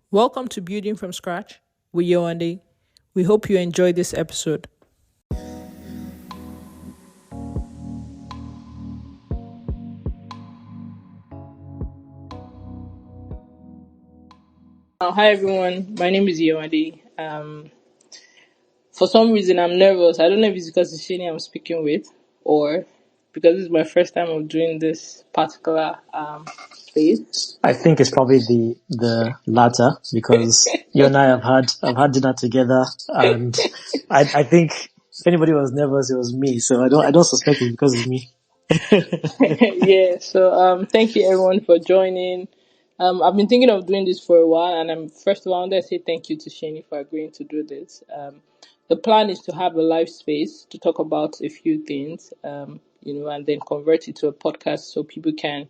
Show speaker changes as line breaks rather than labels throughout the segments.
Welcome to Building from Scratch with Yoande. We hope you enjoy this episode. Hi everyone, my name is Yoande. For some reason, I'm nervous. I don't know if it's because it's Shani I'm speaking with, or because it's my first time of doing this particular space.
I think it's probably the latter because you and I have had dinner together, and I think if anybody was nervous, it was me. So I don't suspect it's because of me.
Yeah, so thank you everyone for joining. I've been thinking of doing this for a while, and I'm first of all I want to say thank you to Shani for agreeing to do this. The plan is to have a live space to talk about a few things, and then convert it to a podcast so people can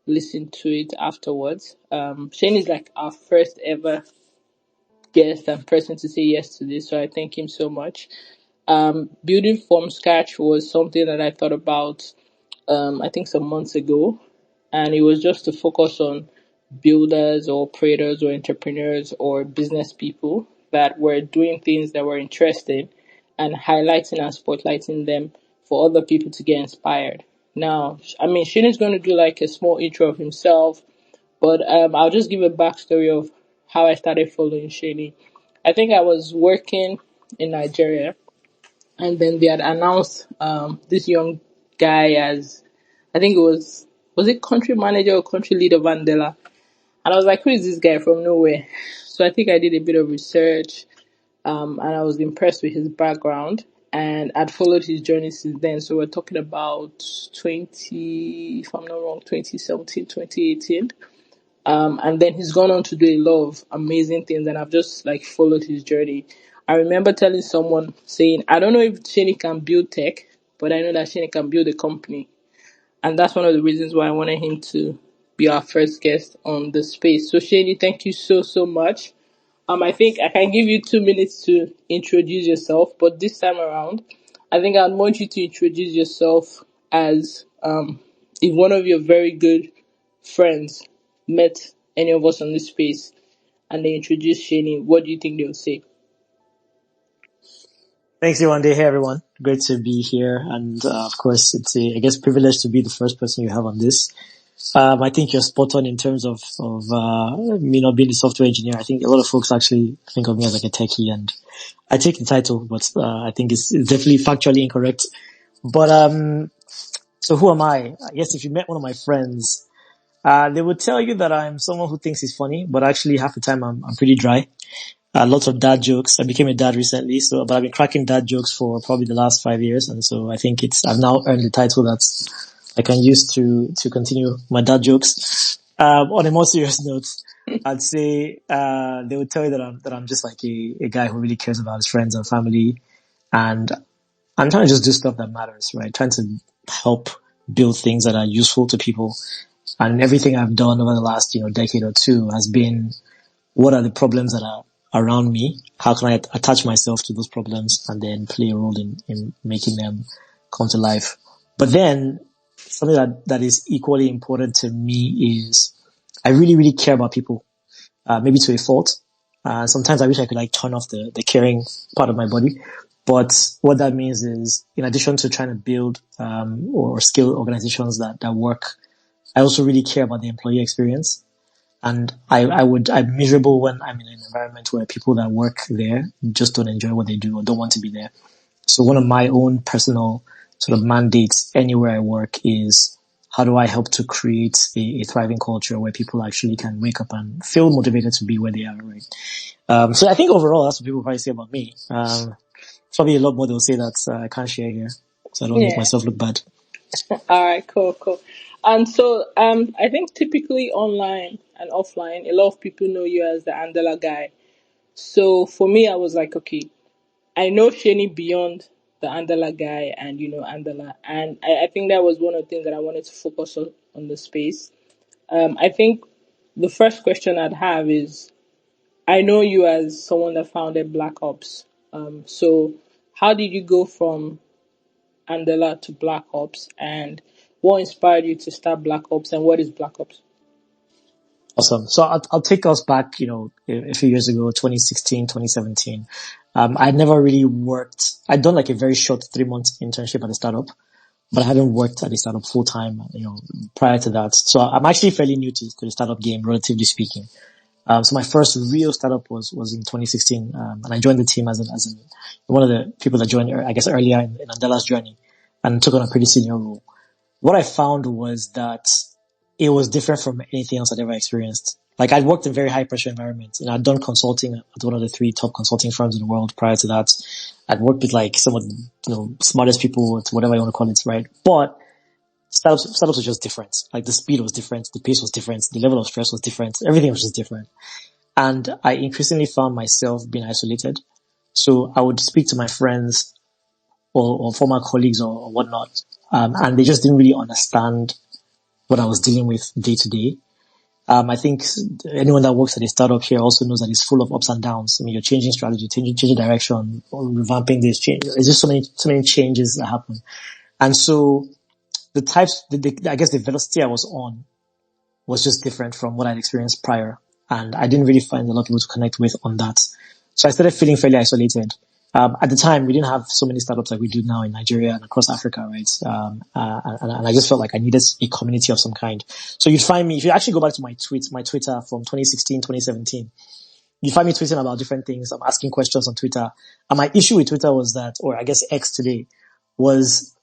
listen to it afterwards. Shane is like our first ever guest and person to say yes to this, so I thank him so much. Building from scratch was something that I thought about, I think some months ago, and it was just to focus on builders or operators or entrepreneurs or business people that were doing things that were interesting and highlighting and spotlighting them for other people to get inspired. Now, I mean, Shane is going to do like a small intro of himself, but I'll just give a backstory of how I started following Shani. I think I was working in Nigeria, and then they had announced this young guy as, I think was it country manager or country leader of Andela, and I was like, who is this guy from nowhere? So I think I did a bit of research, and I was impressed with his background, and I'd followed his journey since then. So we're talking about 20, if I'm not wrong, 2017, 2018. And then he's gone on to do a lot of amazing things, and I've just like followed his journey. I remember telling someone saying, I don't know if Shani can build tech, but I know that Shani can build a company. And that's one of the reasons why I wanted him to be our first guest on the space. So Shani, thank you so much. I think I can give you 2 minutes to introduce yourself, but this time around, I think I'd want you to introduce yourself as if one of your very good friends met any of us on this space and they introduce Shani, what do you think they'll say?
Thanks, you one day. Hey, everyone. Great to be here, and of course, it's a I guess privilege to be the first person you have on this. I think you're spot on in terms of me not being a software engineer. I think a lot of folks actually think of me as like a techie, and I take the title, but I think it's definitely factually incorrect. But so who am I? I guess if you met one of my friends, they would tell you that I'm someone who thinks he's funny, but actually half the time I'm pretty dry. Lots of dad jokes. I became a dad recently, but I've been cracking dad jokes for probably the last 5 years, and so I think I've now earned the title that I can use to continue my dad jokes. On a more serious note, I'd say they would tell you that I'm just like a guy who really cares about his friends and family, and I'm trying to just do stuff that matters, right? Trying to help build things that are useful to people. And everything I've done over the last, decade or two has been, what are the problems that are around me? How can I attach myself to those problems and then play a role in making them come to life? But then something that is equally important to me is I really, really care about people, maybe to a fault. Sometimes I wish I could like turn off the caring part of my body. But what that means is, in addition to trying to build or scale organizations that work, I also really care about the employee experience. And I'm miserable when I'm in an environment where people that work there just don't enjoy what they do or don't want to be there. So one of my own personal sort of mandates anywhere I work is how do I help to create a thriving culture where people actually can wake up and feel motivated to be where they are, right? So I think overall that's what people probably say about me. Probably a lot more they'll say that I can't share here, so I don't make
Yeah.
myself look bad.
All right, cool. And so I think typically online and offline, a lot of people know you as the Andela guy. So for me, I was like, okay, I know Shani beyond the Andela guy and Andela, and I think that was one of the things that I wanted to focus on the space. I think the first question I'd have is, I know you as someone that founded Black Ops. So how did you go from Andela to Black Ops, and what inspired you to start Black Ops, and what is Black Ops?
Awesome. So I'll take us back, a few years ago, 2016, 2017. I never really worked. I'd done like a very short 3 month internship at a startup, but I hadn't worked at a startup full time, prior to that. So I'm actually fairly new to the startup game, relatively speaking. So my first real startup was in 2016, and I joined the team as one of the people that joined, I guess, earlier in Andela's journey, and took on a pretty senior role. What I found was that it was different from anything else I'd ever experienced. Like I'd worked in very high pressure environments, and I'd done consulting at one of the three top consulting firms in the world prior to that. I'd worked with like some of the, smartest people, whatever you want to call it, right? But startups were just different. Like the speed was different, the pace was different, the level of stress was different, everything was just different. And I increasingly found myself being isolated. So I would speak to my friends or former colleagues or whatnot, and they just didn't really understand what I was dealing with day to day. I think anyone that works at a startup here also knows that it's full of ups and downs. I mean, you're changing strategy, changing direction, or revamping this change. There's just so many changes that happen. And so I guess the velocity I was on was just different from what I'd experienced prior. And I didn't really find a lot of people to connect with on that. So I started feeling fairly isolated. At the time, we didn't have so many startups like we do now in Nigeria and across Africa, right? And I just felt like I needed a community of some kind. So you'd find me, if you actually go back to my Twitter from 2016, 2017, you find me tweeting about different things. I'm asking questions on Twitter. And my issue with Twitter was that, or I guess X today, was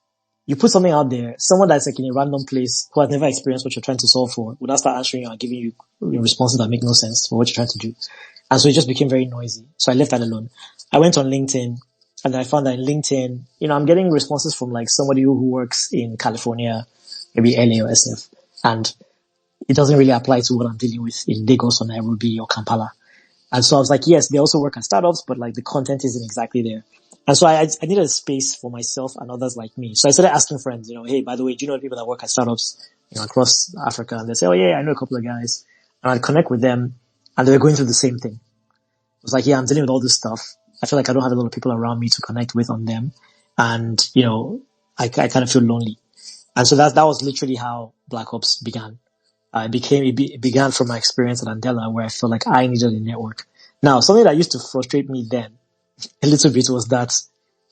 you put something out there, someone that's like in a random place who has never experienced what you're trying to solve for will now start answering you and giving you responses that make no sense for what you're trying to do. And so it just became very noisy. So I left that alone. I went on LinkedIn and I found that in LinkedIn, I'm getting responses from like somebody who works in California, maybe LA or SF. And it doesn't really apply to what I'm dealing with in Lagos or Nairobi or Kampala. And so I was like, yes, they also work at startups, but like the content isn't exactly there. And so I needed a space for myself and others like me. So I started asking friends, hey, by the way, do you know people that work at startups, across Africa? And they say, oh yeah, I know a couple of guys. And I'd connect with them and they were going through the same thing. It was like, yeah, I'm dealing with all this stuff. I feel like I don't have a lot of people around me to connect with on them. And, I kind of feel lonely. And so that was literally how Black Ops began. It began from my experience at Andela where I felt like I needed a network. Now, something that used to frustrate me then a little bit was that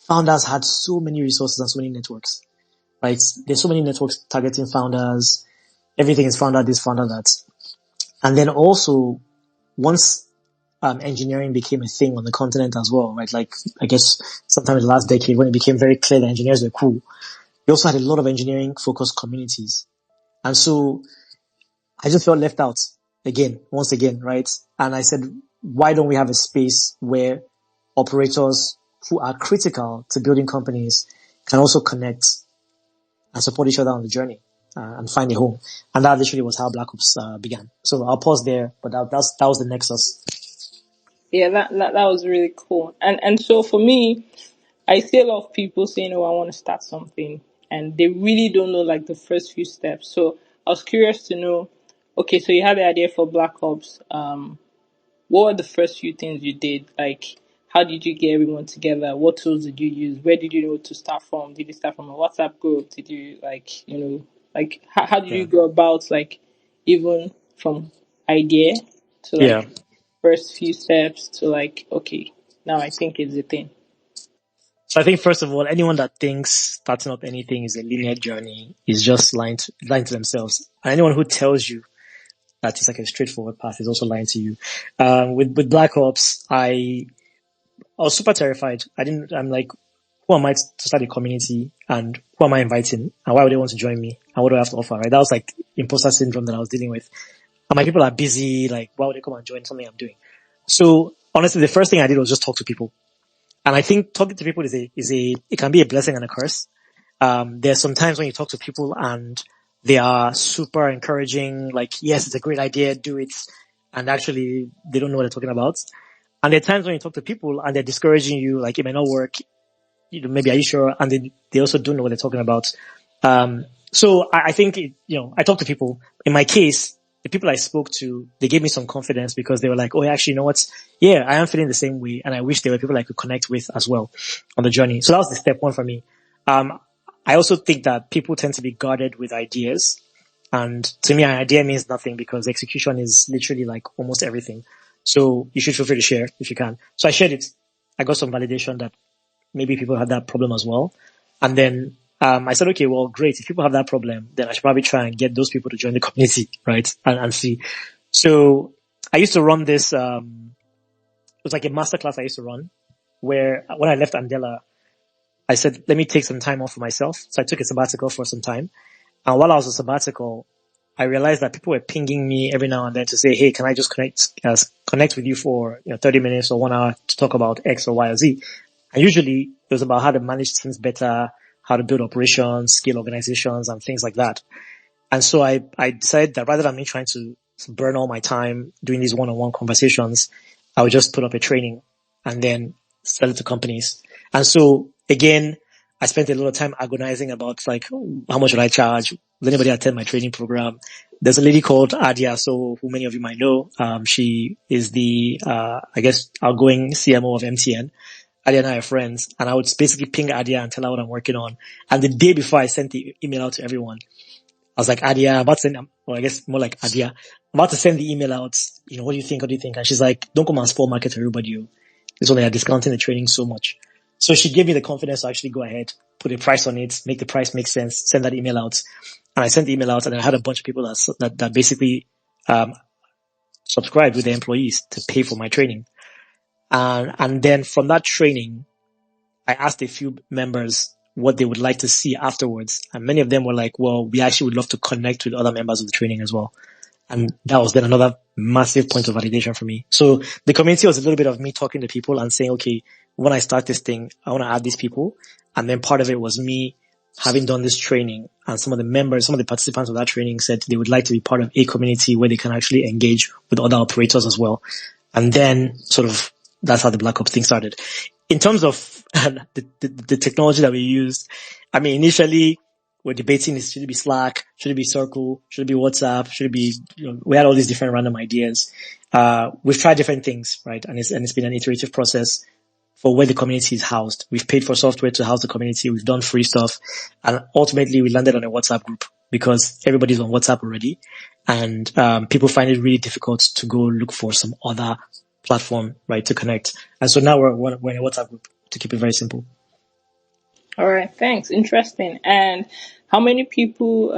founders had so many resources and so many networks. Right? There's so many networks targeting founders. Everything is founder this, founder that. And then also, once engineering became a thing on the continent as well, right? Like, I guess sometime in the last decade when it became very clear that engineers were cool, we also had a lot of engineering focused communities. And so I just felt left out once again, right? And I said, why don't we have a space where operators who are critical to building companies can also connect and support each other on the journey and find a home? And that literally was how Black Ops began. So I'll pause there, but that was the nexus.
Yeah, that was really cool. And so for me, I see a lot of people saying, "Oh, I want to start something," and they really don't know like the first few steps. So I was curious to know. Okay, so you had the idea for Black Ops. What were the first few things you did? Like, how did you get everyone together? What tools did you use? Where did you know to start from? Did you start from a WhatsApp group? Did you like how did you
Yeah.
go about like even from idea to
Yeah.
like first few steps to like okay, now I think it's a thing.
So I think first of all, anyone that thinks starting up anything is a linear journey is just lying to themselves. And anyone who tells you that it's like a straightforward path is also lying to you. With Black Ops, I was super terrified. I'm like, who am I to start a community and who am I inviting and why would they want to join me and what do I have to offer, right? That was like imposter syndrome that I was dealing with. And my people are busy, like, why would they come and join something I'm doing? So honestly, the first thing I did was just talk to people. And I think talking to people it can be a blessing and a curse. There's some times when you talk to people and they are super encouraging, like, yes, it's a great idea, do it. And actually, they don't know what they're talking about. And there are times when you talk to people and they're discouraging you, like, it may not work. Maybe are you sure? And they also don't know what they're talking about. So I think, I talk to people. In my case, the people I spoke to, they gave me some confidence because they were like, oh, actually, you know what? Yeah, I am feeling the same way. And I wish there were people I could connect with as well on the journey. So that was the step one for me. I also think that people tend to be guarded with ideas. And to me, an idea means nothing because execution is literally like almost everything. So you should feel free to share if you can. So I shared it. I got some validation that maybe people had that problem as well. And then I said, okay, well, great. If people have that problem, then I should probably try and get those people to join the community, right? And see. So I used to run this. It was like a masterclass I used to run where when I left Andela, I said, let me take some time off for myself. So I took a sabbatical for some time. And while I was on sabbatical, I realized that people were pinging me every now and then to say, hey, can I just connect with you for 30 minutes or 1 hour to talk about X or Y or Z? And usually it was about how to manage teams better, how to build operations, scale organizations and things like that. And so I decided that rather than me trying to burn all my time doing these one-on-one conversations, I would just put up a training and then sell it to companies. And so again, I spent a lot of time agonizing about like, how much would I charge? Will anybody attend my training program? There's a lady called Adia, so who many of you might know. She is the, I guess, outgoing CMO of MTN. Adia and I are friends, and I would basically ping Adia and tell her what I'm working on. And the day before I sent the email out to everyone, I was like, Adia, I'm about to send, well, I guess more like Adia, I'm about to send the email out. What do you think? What do you think? And she's like, don't come and spoil market to everybody. It's only they're discounting the training so much. So she gave me the confidence to actually go ahead, put a price on it, make the price make sense, send that email out. And I sent the email out and I had a bunch of people that basically, subscribed with their employees to pay for my training. And then from that training, I asked a few members what they would like to see afterwards. And many of them were like, well, we actually would love to connect with other members of the training as well. And that was then another massive point of validation for me. So the community was a little bit of me talking to people and saying, okay, when I start this thing, I want to add these people. And then part of it was me having done this training, and some of the participants of that training said they would like to be part of a community where they can actually engage with other operators as well. And then sort of that's how the Black Ops thing started. In terms of the technology that we used, I mean, initially we're debating, should it be Slack? Should it be Circle? Should it be WhatsApp? Should it be, we had all these different random ideas. We've tried different things, right? And it's been an iterative process for where the community is housed. We've paid for software to house the community. We've done free stuff. And ultimately we landed on a WhatsApp group because everybody's on WhatsApp already. And, people find it really difficult to go look for some other platform, right, to connect. And so now we're in a WhatsApp group to keep it very simple.
All right, thanks. Interesting. And how many people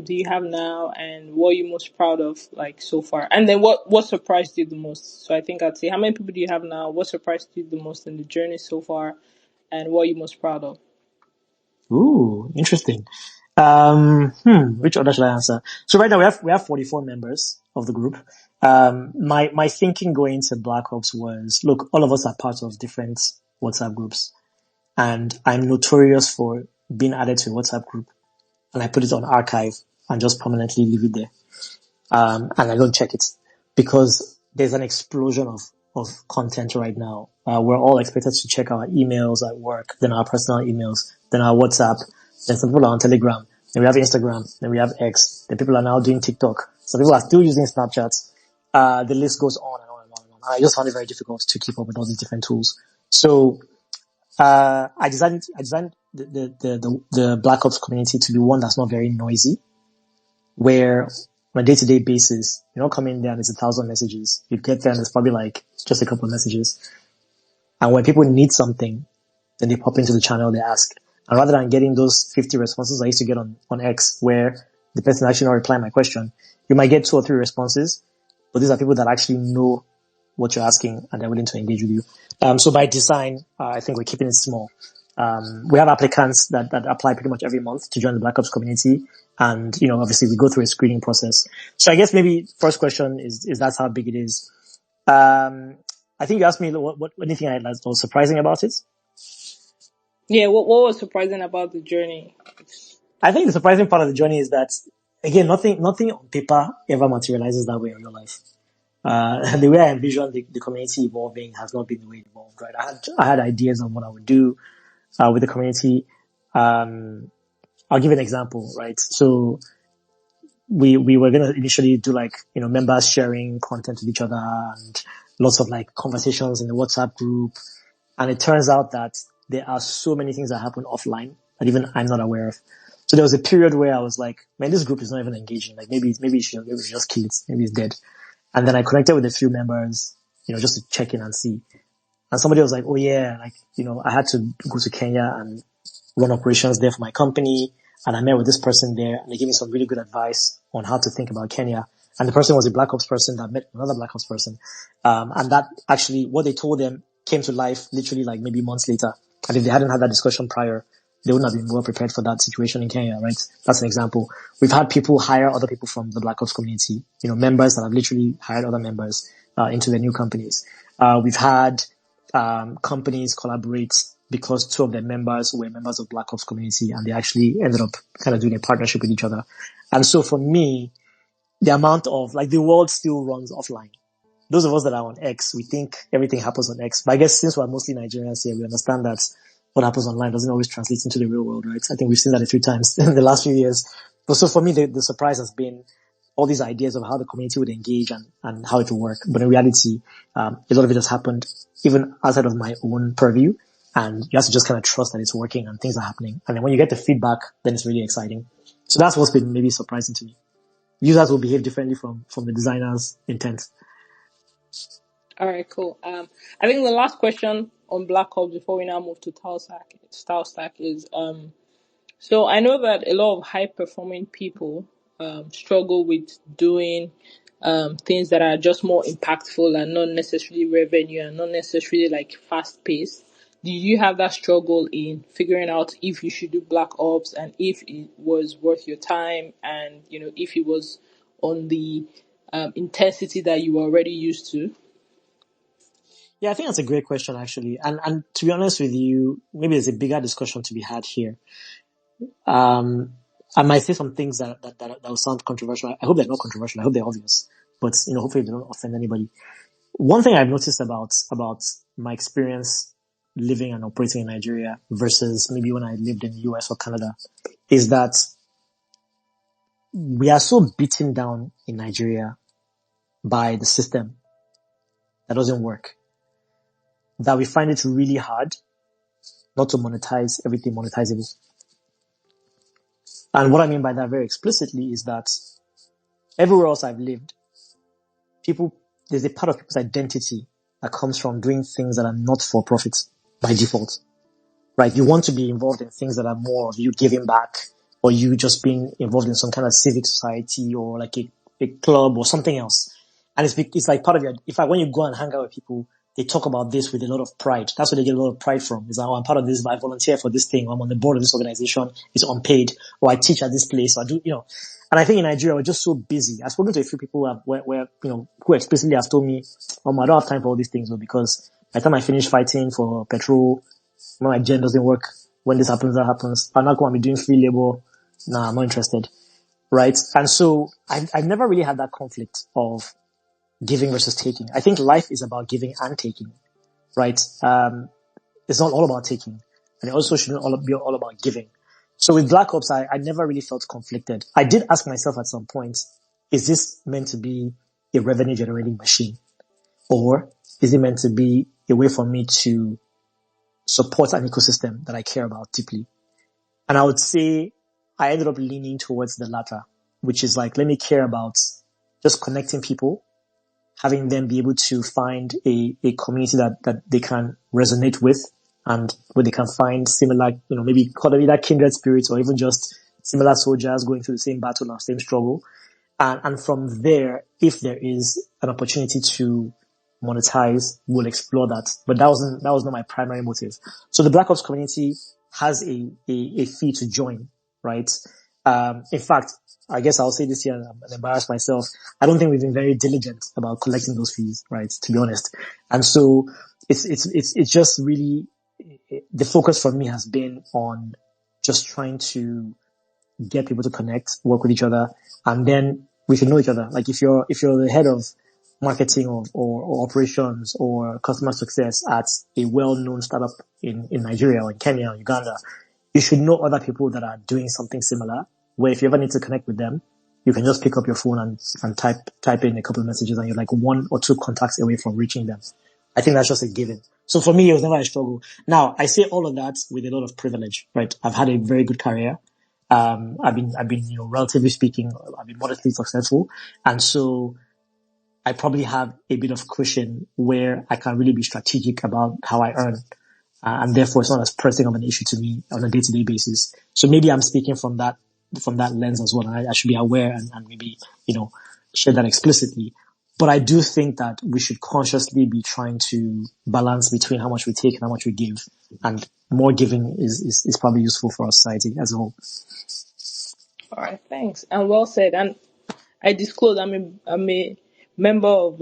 do you have now, and what are you most proud of, like so far? And then what surprised you the most? So I think I'd say, how many people do you have now? What surprised you the most in the journey so far, and what are you most proud of?
Ooh, interesting. Which order should I answer? So right now we have 44 members of the group. My thinking going into Black Ops was, look, all of us are part of different WhatsApp groups, and I'm notorious for being added to a WhatsApp group, and I put it on archive and just permanently leave it there. And I don't check it because there's an explosion of content right now. We're all expected to check our emails at work, then our personal emails, then our WhatsApp, then some people are on Telegram, then we have Instagram, then we have X, then people are now doing TikTok. Some people are still using Snapchat. The list goes on and on and on and on. I just found it very difficult to keep up with all these different tools. So, I designed the Black Ops community to be one that's not very noisy, where on a day-to-day basis, you don't come in there and there's 1,000 messages. You get there and there's probably like just a couple of messages. And when people need something, then they pop into the channel, they ask. And rather than getting those 50 responses I used to get on X, where the person actually not replying my question, you might get 2 or 3 responses, but these are people that actually know what you're asking and they're willing to engage with you. So by design, I think we're keeping it small. We have applicants that apply pretty much every month to join the Black Ops community. And, obviously we go through a screening process. So I guess maybe first question is that's how big it is. I think you asked me what anything I was surprising about it.
Yeah, what was surprising about the journey?
I think the surprising part of the journey is that, again, nothing on paper ever materializes that way in real life. The way I envisioned the community evolving has not been the way it evolved, right? I had ideas on what I would do, with the community. I'll give you an example, right? So we were going to initially do like, members sharing content with each other and lots of like conversations in the WhatsApp group. And it turns out that there are so many things that happen offline that even I'm not aware of. So there was a period where I was like, man, this group is not even engaging. Like maybe we should just kill it. Maybe it's dead. And then I connected with a few members, just to check in and see. And somebody was like, oh yeah, like, I had to go to Kenya and run operations there for my company. And I met with this person there and they gave me some really good advice on how to think about Kenya. And the person was a Black Ops person that met another Black Ops person. And that actually, what they told them came to life literally like maybe months later. And if they hadn't had that discussion prior, they wouldn't have been well prepared for that situation in Kenya, right? That's an example. We've had people hire other people from the Black Ops community, members that have literally hired other members, into their new companies. We've had, companies collaborate because two of their members were members of Black Ops community and they actually ended up kind of doing a partnership with each other. And so for me, the amount of like the world still runs offline. Those of us that are on X, we think everything happens on X. But I guess since we're mostly Nigerians here, we understand that what happens online doesn't always translate into the real world, right? I think we've seen that a few times in the last few years. But so for me, the surprise has been all these ideas of how the community would engage and how it would work. But in reality, a lot of it has happened even outside of my own purview. And you have to just kind of trust that it's working and things are happening. And then when you get the feedback, then it's really exciting. So that's what's been maybe surprising to me. Users will behave differently from the designer's intent.
All right, cool. I think the last question on Black Ops before we now move to Talstack is so I know that a lot of high performing people struggle with doing things that are just more impactful and not necessarily revenue and not necessarily like fast paced. Do you have that struggle in figuring out if you should do Black Ops and if it was worth your time and if it was on the intensity that you were already used to?
Yeah, I think that's a great question, actually. And to be honest with you, maybe there's a bigger discussion to be had here. I might say some things that will sound controversial. I hope they're not controversial. I hope they're obvious. But, hopefully they don't offend anybody. One thing I've noticed about my experience living and operating in Nigeria versus maybe when I lived in the US or Canada is that we are so beaten down in Nigeria by the system that doesn't work that we find it really hard not to monetize everything monetizable. And what I mean by that very explicitly is that everywhere else I've lived, there's a part of people's identity that comes from doing things that are not for profit by default, right? You want to be involved in things that are more of you giving back or you just being involved in some kind of civic society or like a club or something else. And it's like part of when you go and hang out with people, they talk about this with a lot of pride. That's where they get a lot of pride from. Is like, oh, I'm part of this, I volunteer for this thing, or I'm on the board of this organization, it's unpaid, or I teach at this place, or I do, And I think in Nigeria, we're just so busy. I've spoken to a few people who explicitly have told me, I don't have time for all these things, because by the time I finish fighting for petrol, when my gen doesn't work, when this happens, that happens, I'm not going to be doing free labor. Nah, I'm not interested. Right? And so I've never really had that conflict of giving versus taking. I think life is about giving and taking, right? It's not all about taking, and it also shouldn't be all about giving. So with Black Ops, I never really felt conflicted. I did ask myself at some point, is this meant to be a revenue generating machine? Or is it meant to be a way for me to support an ecosystem that I care about deeply? And I would say I ended up leaning towards the latter, which is like, let me care about just connecting people, having them be able to find a community that they can resonate with and where they can find similar, maybe call it either kindred spirits or even just similar soldiers going through the same battle or same struggle. And from there, if there is an opportunity to monetize, we'll explore that. But that was not my primary motive. So the Black Ops community has a fee to join, right? In fact, I guess I'll say this here and embarrass myself. I don't think we've been very diligent about collecting those fees, right? To be honest. And so it's just really, the focus for me has been on just trying to get people to connect, work with each other, and then we should know each other. Like if you're the head of marketing or operations or customer success at a well-known startup in Nigeria or in Kenya or Uganda, you should know other people that are doing something similar, where if you ever need to connect with them, you can just pick up your phone and type in a couple of messages and you're like one or two contacts away from reaching them. I think that's just a given. So for me, it was never a struggle. Now, I say all of that with a lot of privilege, right? I've had a very good career. I've been, relatively speaking, I've been modestly successful. And so I probably have a bit of cushion where I can really be strategic about how I earn. And therefore it's not as pressing of an issue to me on a day-to-day basis. So maybe I'm speaking from that lens as well. And I should be aware and maybe, share that explicitly. But I do think that we should consciously be trying to balance between how much we take and how much we give. And more giving is probably useful for our society as a whole.
All right, thanks. And well said. And I disclose I'm a member of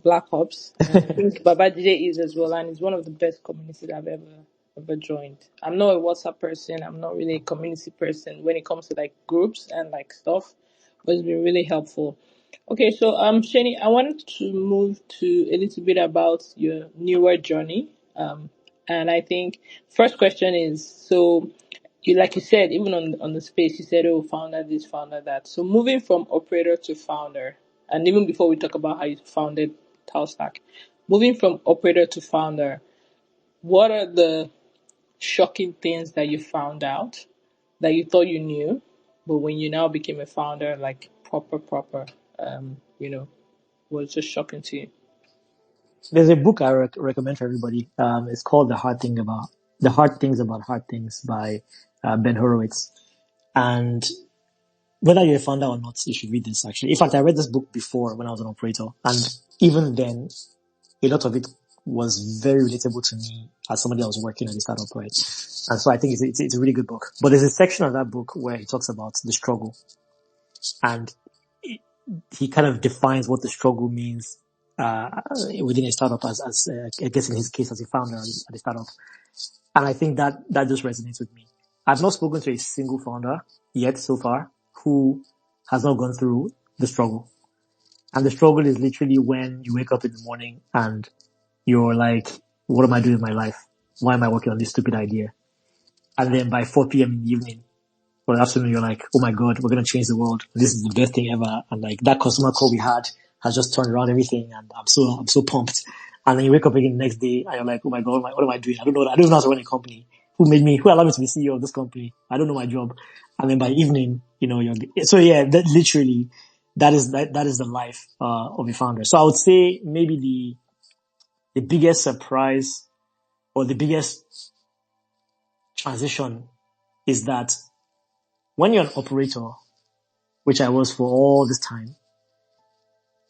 Black Ops, and I think Babajide is as well, and it's one of the best communities I've ever joined. I'm not a WhatsApp person. I'm not really a community person when it comes to like groups and like stuff, but it's been really helpful. Okay, so Shani, I wanted to move to a little bit about your newer journey. And I think first question is, so you, like you said, even on the space, you said, oh, founder this, founder that. So moving from operator to founder, and even before we talk about how you founded Talstack, moving from operator to founder, what are the shocking things that you found out that you thought you knew, but when you now became a founder, like proper, you know, was just shocking to you?
There's a book I recommend for everybody. It's called The Hard Things About Hard Things by Ben Horowitz. And whether you're a founder or not, you should read this actually. In fact, I read this book before when I was an operator. And even then, a lot of it was very relatable to me as somebody that was working at a startup, right? And so I think it's a really good book. But there's a section of that book where he talks about the struggle. And he kind of defines what the struggle means within a startup as I guess in his case as a founder at a startup. And I think that just resonates with me. I've not spoken to a single founder yet so far who has not gone through the struggle. And the struggle is literally when you wake up in the morning and you're like, what am I doing with my life? Why am I working on this stupid idea? And then by 4 p.m. in the evening or the afternoon, you're like, oh my God, we're going to change the world. This is the best thing ever. And like that customer call we had has just turned around everything. And I'm so pumped. And then you wake up again the next day and you're like, oh my God, what am I doing? I don't know. I don't know how to run a company. Who allowed me to be CEO of this company? I don't know my job. And then by evening, so yeah, that literally, that is the life, of a founder. So I would say maybe the biggest surprise or the biggest transition is that when you're an operator, which I was for all this time,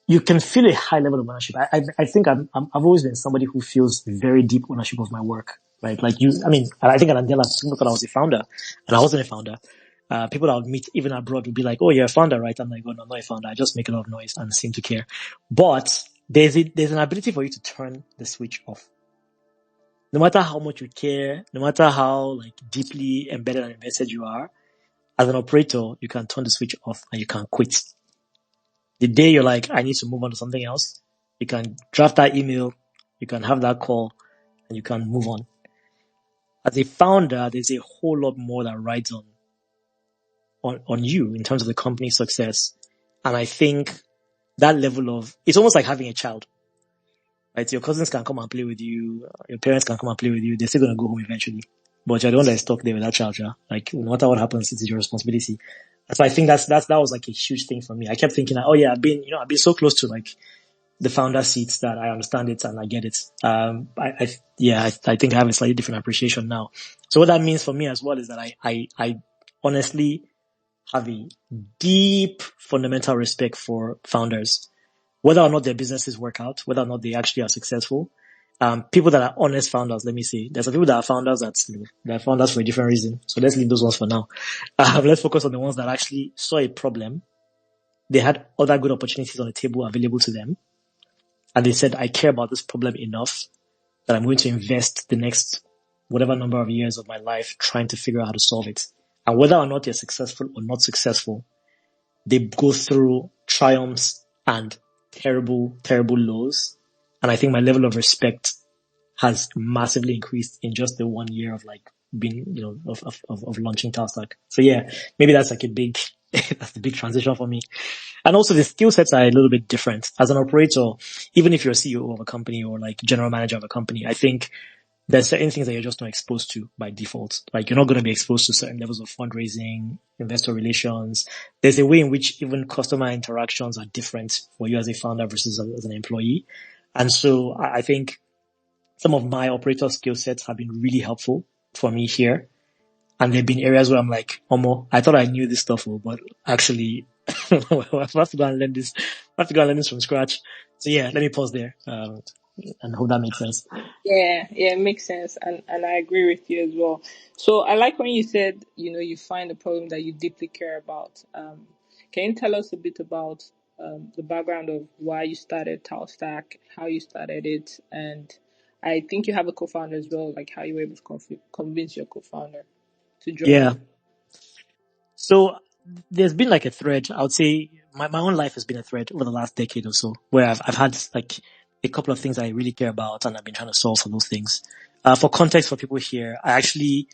you can feel a high level of ownership. I think I've always been somebody who feels very deep ownership of my work, right? Like I think at Andela, people thought I was a founder and I wasn't a founder. People that I would meet even abroad would be like, oh, you're a founder, right? I'm like, oh, no, I'm not a founder. I just make a lot of noise and seem to care. But there's an ability for you to turn the switch off. No matter how much you care, no matter how like deeply embedded and invested you are, as an operator, you can turn the switch off and you can quit. The day you're like, I need to move on to something else, you can draft that email, you can have that call, and you can move on. As a founder, there's a whole lot more that rides on you in terms of the company's success. And I think that level of, it's almost like having a child, right? Your cousins can come and play with you, your parents can come and play with you, they're still going to go home eventually. But you're the one that is stuck there with that child, yeah? Like, no matter what happens, it's your responsibility. So I think that was like a huge thing for me. I kept thinking, oh yeah, I've been so close to like the founder seats that I understand it and I get it. I think I have a slightly different appreciation now. So what that means for me as well is that I honestly have a deep fundamental respect for founders, whether or not their businesses work out, whether or not they actually are successful. People that are honest founders, let me say. There's some people that are founders that are founders for a different reason. So let's leave those ones for now. Let's focus on the ones that actually saw a problem. They had other good opportunities on the table available to them. And they said, I care about this problem enough that I'm going to invest the next whatever number of years of my life trying to figure out how to solve it. And whether or not they're successful or not successful, they go through triumphs and terrible, terrible lows. And I think my level of respect has massively increased in just the 1 year of like being, of launching Talstack. So yeah, maybe that's like that's the big transition for me. And also the skill sets are a little bit different. As an operator, even if you're a CEO of a company or like general manager of a company, I think there's certain things that you're just not exposed to by default. Like you're not going to be exposed to certain levels of fundraising, investor relations. There's a way in which even customer interactions are different for you as a founder versus as an employee. And so I think some of my operator skill sets have been really helpful for me here. And there have been areas where I'm like, Omo, I thought I knew this stuff, but actually, I have to go and learn this. I have to go and learn this from scratch. So yeah, let me pause there. And hope that makes sense.
Yeah, yeah, it makes sense, and I agree with you as well. So I like when you said, you find a problem that you deeply care about. Can you tell us a bit about the background of why you started Talstack, how you started it, and I think you have a co-founder as well, like how you were able to convince your co-founder to join
Yeah.
you.
So there's been like a thread. I would say my own life has been a thread over the last decade or so, where I've had like a couple of things I really care about, and I've been trying to solve for those things. For context for people here, I actually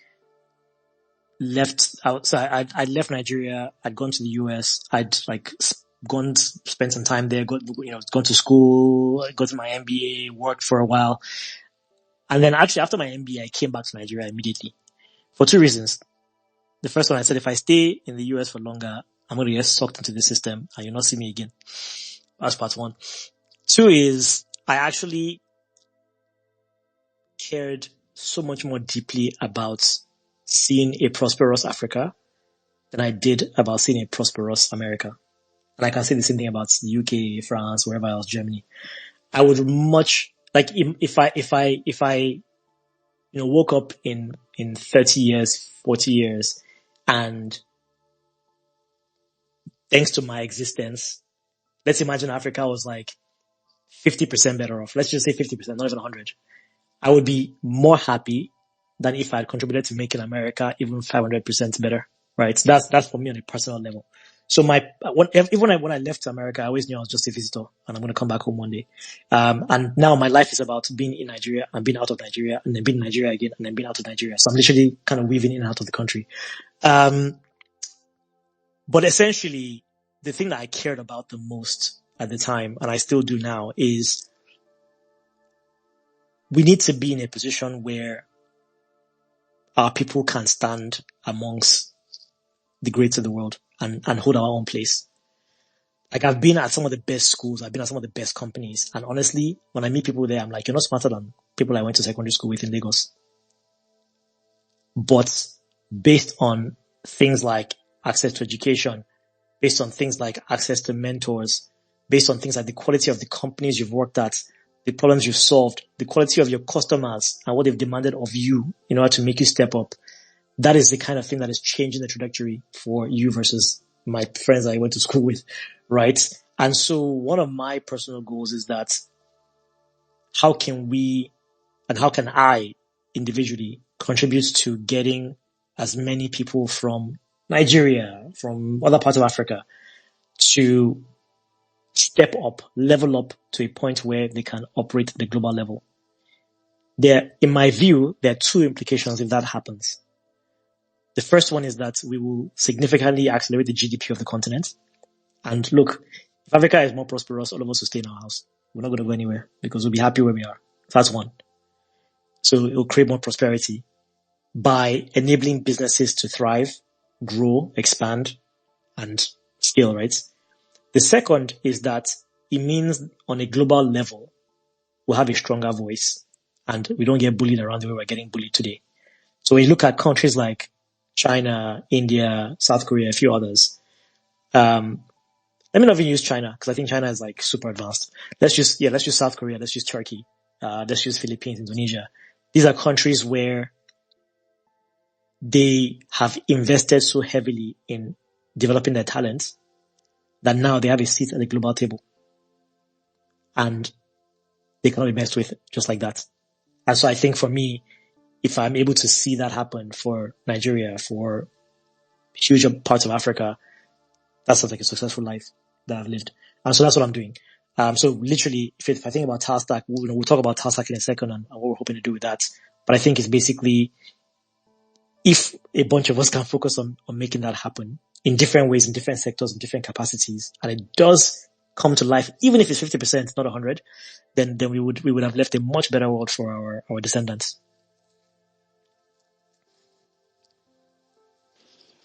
left out. So I left Nigeria. I'd gone to the US. I'd like gone spent some time there. Gone to school. Got to my MBA. Worked for a while, and then actually after my MBA, I came back to Nigeria immediately for two reasons. The first one, I said, if I stay in the US for longer, I'm going to get sucked into the system and you'll not see me again. That's part one. Two is I actually cared so much more deeply about seeing a prosperous Africa than I did about seeing a prosperous America. And I can say the same thing about the UK, France, wherever else, Germany. I would much like if I woke up in 30 years, 40 years, and thanks to my existence, let's imagine Africa was like 50% better off. Let's just say 50%, not even 100. I would be more happy than if I had contributed to making America even 500% better. Right? So that's for me on a personal level. So when I left America, I always knew I was just a visitor and I'm going to come back home one day. And now my life is about being in Nigeria and being out of Nigeria and then being in Nigeria again and then being out of Nigeria. So I'm literally kind of weaving in and out of the country. Um, but essentially the thing that I cared about the most at the time, and I still do now, is we need to be in a position where our people can stand amongst the greats of the world and hold our own place. Like I've been at some of the best schools, I've been at some of the best companies, and honestly, when I meet people there, I'm like, you're not smarter than people I went to secondary school with in Lagos. But based on things like access to education, based on things like access to mentors, based on things like the quality of the companies you've worked at, the problems you've solved, the quality of your customers and what they've demanded of you in order to make you step up. That is the kind of thing that is changing the trajectory for you versus my friends I went to school with, right? And so one of my personal goals is that how can we and how can I individually contribute to getting as many people from Nigeria, from other parts of Africa to step up, level up to a point where they can operate at the global level. In my view, there are two implications if that happens. The first one is that we will significantly accelerate the GDP of the continent. And look, if Africa is more prosperous, all of us will stay in our house. We're not going to go anywhere because we'll be happy where we are. That's one. So it will create more prosperity by enabling businesses to thrive, grow, expand, and scale, right? The second is that it means on a global level, we'll have a stronger voice and we don't get bullied around the way we're getting bullied today. So when you look at countries like China, India, South Korea, a few others, let me not even use China because I think China is like super advanced. Let's use South Korea. Let's use Turkey. Let's use Philippines, Indonesia. These are countries where they have invested so heavily in developing their talents that now they have a seat at the global table and they cannot be messed with just like that. And so I think for me, if I'm able to see that happen for Nigeria, for huge parts of Africa, that sounds like a successful life that I've lived. And so that's what I'm doing. So literally, if I think about Talstack, we'll talk about Talstack in a second and what we're hoping to do with that. But I think it's basically if a bunch of us can focus on making that happen in different ways, in different sectors, in different capacities, and it does come to life, even if it's 50%, not 100, then we would have left a much better world for our descendants.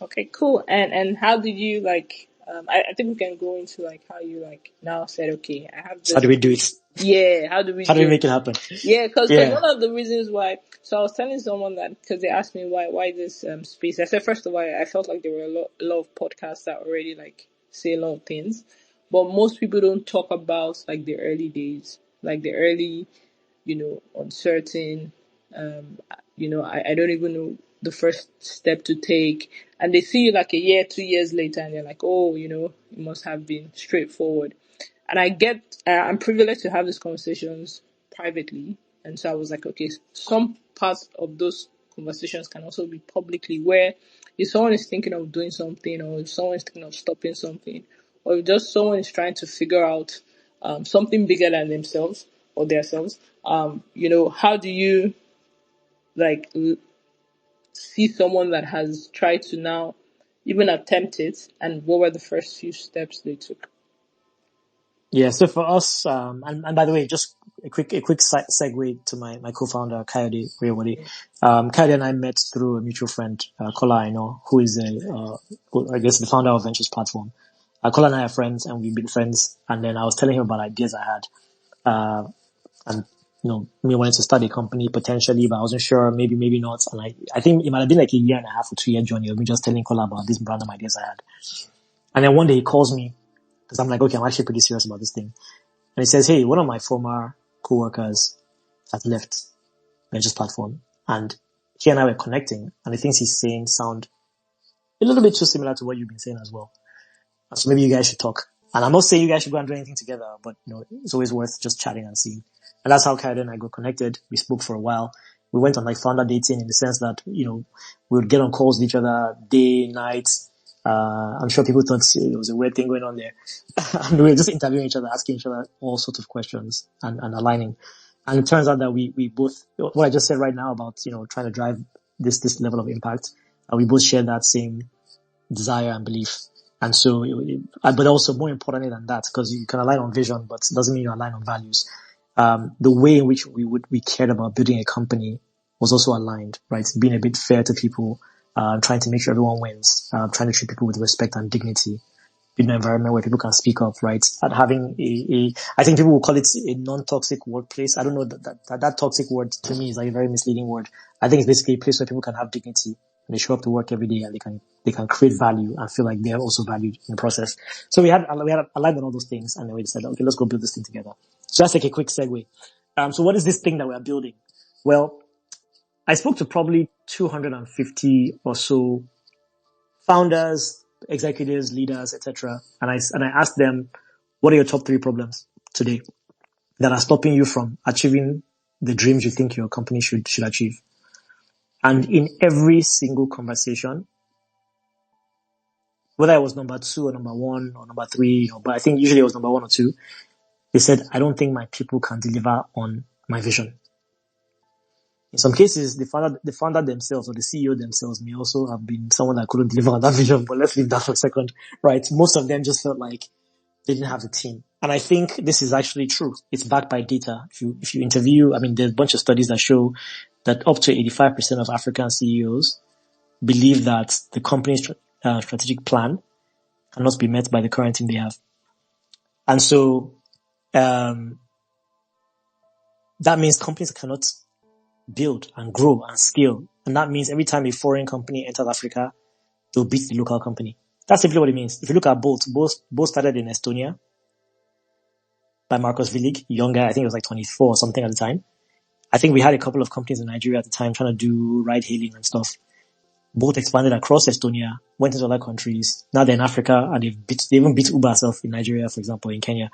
Okay, cool. And how did you like? I think we can go into like how you like now said, okay, I have
So how
this.
do we do it?
Yeah, how do we
How do we
do it?
make it happen?
Yeah, because
Yeah.
one of the reasons why. So I was telling someone that because they asked me why this space. I said first of all, I felt like there were a lot of podcasts that already like say a lot of things, but most people don't talk about like the early days, like the early, uncertain. Um, I don't even know the first step to take, and they see you like a year, 2 years later, and they're like, oh, it must have been straightforward. And I'm privileged to have these conversations privately, and so I was like, okay, some parts of those conversations can also be publicly, where if someone is thinking of doing something, or if someone is thinking of stopping something, or if just someone is trying to figure out something bigger than themselves or themselves, how do you like see someone that has tried to now even attempt it, and what were the first few steps they took?
Yeah. So for us, and by the way, just a quick segue to my co-founder, Coyote Rewadi. Coyote and I met through a mutual friend, Kola, I know, who is I guess the founder of Ventures platform. Kola and I are friends and we've been friends. And then I was telling him about ideas I had. And me wanting to start a company potentially, but I wasn't sure, maybe not. And I think it might have been like a year and a half or 2 year journey of me just telling Kola about these random ideas I had. And then one day he calls me because I'm like, okay, I'm actually pretty serious about this thing. And he says, hey, one of my former coworkers has left Ventures platform and he and I were connecting and the things he's saying sound a little bit too similar to what you've been saying as well. And so maybe you guys should talk. And I'm not saying you guys should go and do anything together, but it's always worth just chatting and seeing. And that's how Kyle and I got connected. We spoke for a while. We went on like founder dating in the sense that, we would get on calls with each other day, night. I'm sure people thought it was a weird thing going on there. And we were just interviewing each other, asking each other all sorts of questions and aligning. And it turns out that we both, what I just said right now about, trying to drive this level of impact, we both share that same desire and belief. And so, but also more importantly than that, because you can align on vision, but it doesn't mean you align on values. The way in which we cared about building a company was also aligned, right? Being a bit fair to people, trying to make sure everyone wins, trying to treat people with respect and dignity, in an environment where people can speak up, right? And having I think people will call it a non-toxic workplace. I don't know that toxic word to me is like a very misleading word. I think it's basically a place where people can have dignity and they show up to work every day and they can create value and feel like they are also valued in the process. So we had aligned on all those things and then we decided, okay, let's go build this thing together. So that's like a quick segue. So what is this thing that we are building? Well, I spoke to probably 250 or so founders, executives, leaders, etc. And I asked them, what are your top 3 problems today that are stopping you from achieving the dreams you think your company should achieve? And in every single conversation, whether it was number 2 or number 1 or number 3, but I think usually it was number 1 or 2, they said, I don't think my people can deliver on my vision. In some cases, the founder themselves or the CEO themselves may also have been someone that couldn't deliver on that vision, but let's leave that for a second, right? Most of them just felt like they didn't have the team. And I think this is actually true. It's backed by data. If you interview, I mean, there's a bunch of studies that show that up to 85% of African CEOs believe that the company's strategic plan cannot be met by the current team they have. And so, um, that means companies cannot build and grow and scale. And that means every time a foreign company enters Africa, they'll beat the local company. That's simply what it means. If you look at Bolt started in Estonia by Marcus Villig, younger, I think it was like 24 or something at the time. I think we had a couple of companies in Nigeria at the time trying to do ride hailing and stuff. Both expanded across Estonia, went into other countries. Now they're in Africa and they even beat Uber itself in Nigeria, for example, in Kenya.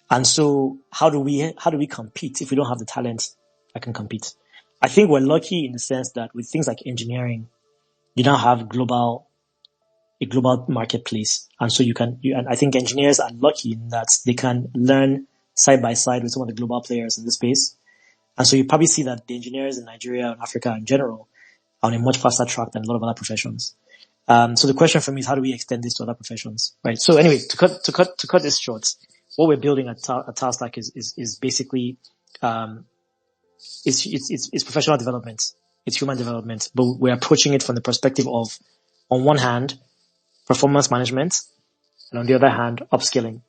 And so how do we compete if we don't have the talent that can compete? I think we're lucky in the sense that with things like engineering, you now have a global marketplace. And so and I think engineers are lucky in that they can learn side by side with some of the global players in the space. And so you probably see that the engineers in Nigeria and Africa in general are on a much faster track than a lot of other professions. So the question for me is, how do we extend this to other professions, right? So anyway, to cut this short, what we're building at Talstack is basically, it's professional development. It's human development, but we're approaching it from the perspective of On one hand, performance management, and on the other hand, upskilling.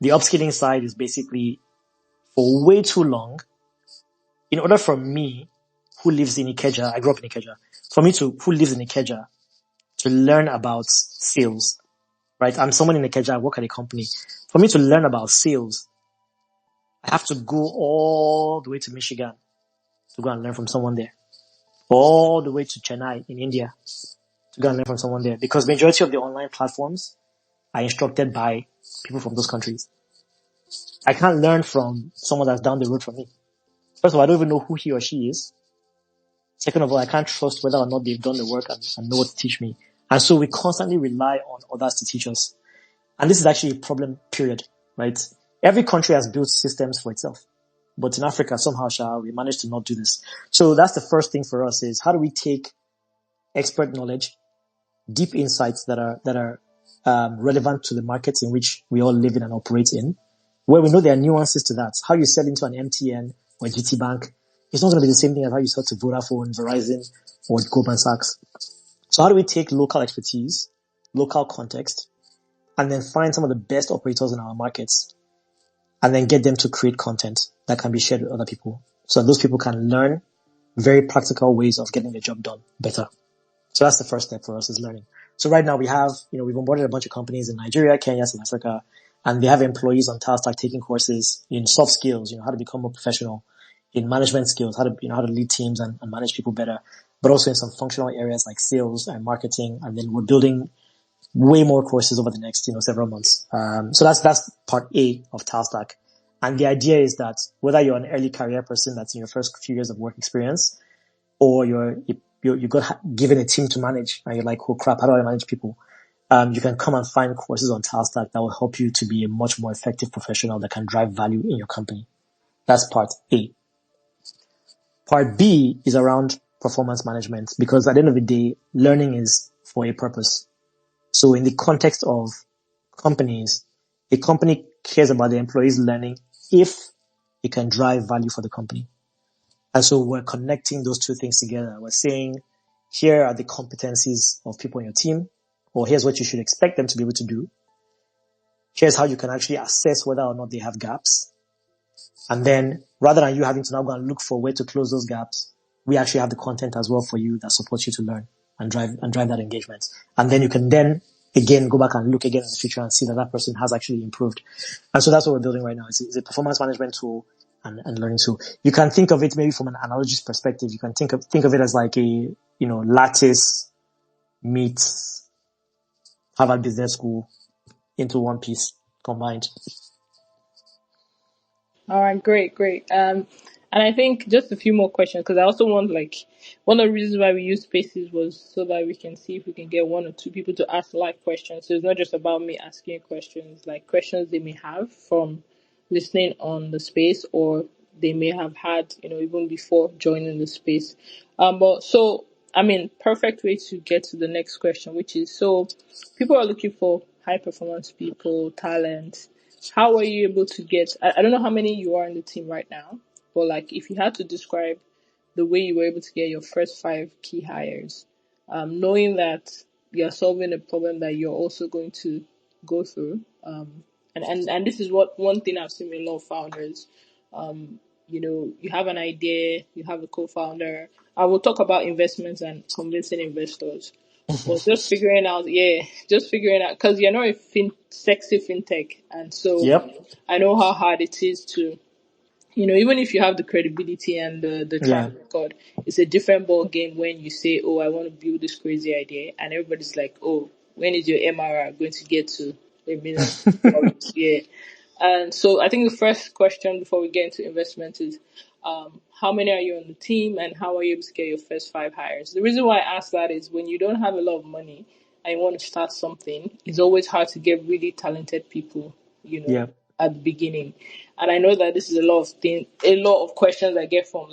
The upskilling side is basically for way too long, in order for me, who lives in Ikeja, I grew up in Ikeja, for me to, who lives in Ikeja, to learn about sales, right? I'm someone in Ikeja, I work at a company. For me to learn about sales, I have to go all the way to Michigan to go and learn from someone there. All the way to Chennai in India to go and learn from someone there. Because majority of the online platforms are instructed by people from those countries. I can't learn from someone that's down the road from me. First of all, I don't even know who he or she is. Second of all, I can't trust whether or not they've done the work and know what to teach me. And so we constantly rely on others to teach us. And this is actually a problem, period, right? Every country has built systems for itself. But in Africa, somehow, we managed to not do this. So that's the first thing for us is how do we take expert knowledge, deep insights that are relevant to the markets in which we all live in and operate in, where we know there are nuances to that. How you sell into an MTN or a GT Bank, it's not going to be the same thing as how you sell to Vodafone, Verizon, or Goldman Sachs. So how do we take local expertise, local context, and then find some of the best operators in our markets and then get them to create content that can be shared with other people so that those people can learn very practical ways of getting the job done better. So that's the first step for us is learning. So right now we have, we've onboarded a bunch of companies in Nigeria, Kenya, South Africa, and they have employees on Talstack taking courses in soft skills, how to become more professional, in management skills, how to lead teams and manage people better, but also in some functional areas like sales and marketing. And then we're building way more courses over the next, several months. So that's part A of Talstack. And the idea is that whether you're an early career person that's in your first few years of work experience, or you got given a team to manage and you're like, oh crap, how do I manage people? You can come and find courses on Talstack that will help you to be a much more effective professional that can drive value in your company. That's part A. Part B is around performance management because at the end of the day, learning is for a purpose. So in the context of companies, a company cares about the employees learning if it can drive value for the company. And so we're connecting those two things together. We're saying, here are the competencies of people in your team, or here's what you should expect them to be able to do. Here's how you can actually assess whether or not they have gaps. And then rather than you having to now go and look for where to close those gaps, we actually have the content as well for you that supports you to learn and drive that engagement. And then you can then again go back and look again in the future and see that that person has actually improved. And so that's what we're building right now. It's a performance management tool and learning tool. You can think of it maybe from an analogist perspective. You can think of it as like a, lattice meets Harvard Business School into one piece combined.
All right, great, great. And I think just a few more questions because I also want one of the reasons why we use spaces was so that we can see if we can get one or two people to ask live questions. So it's not just about me asking questions, like questions they may have from listening on the space or they may have had, even before joining the space. But so I mean, perfect way to get to the next question, which is so people are looking for high performance people, talent. How were you able to get? I don't know how many you are in the team right now, but like if you had to describe the way you were able to get your first five key hires, knowing that you're solving a problem that you're also going to go through, and this is what one thing I've seen with a lot of founders. You have an idea, you have a co-founder. I will talk about investments and convincing investors. But just figuring out because you're not a sexy fintech, and so
Yep.
I know how hard it is to, even if you have the credibility and the track
Yeah.
record, it's a different ball game when you say, "Oh, I want to build this crazy idea," and everybody's like, "Oh, when is your MRR going to get to $1 million?" Yeah, and so I think the first question before we get into investment is, how many are you on the team and how are you able to get your first five hires? The reason why I ask that is when you don't have a lot of money and you want to start something, it's always hard to get really talented people,
Yeah.
at the beginning. And I know that this is a lot of questions I get from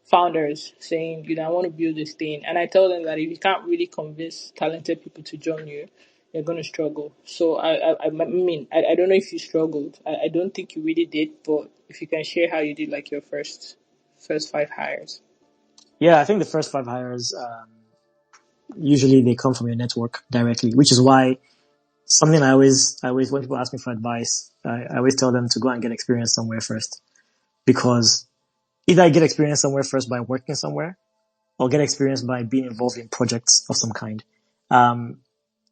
founders saying, I want to build this thing. And I tell them that if you can't really convince talented people to join you, you're going to struggle. So I don't know if you struggled. I don't think you really did, but if you can share how you did like your first five hires.
Yeah. I think the first five hires, usually they come from your network directly, which is why something I always, when people ask me for advice, I always tell them to go and get experience somewhere first. Because either I get experience somewhere first by working somewhere, or get experience by being involved in projects of some kind. Um,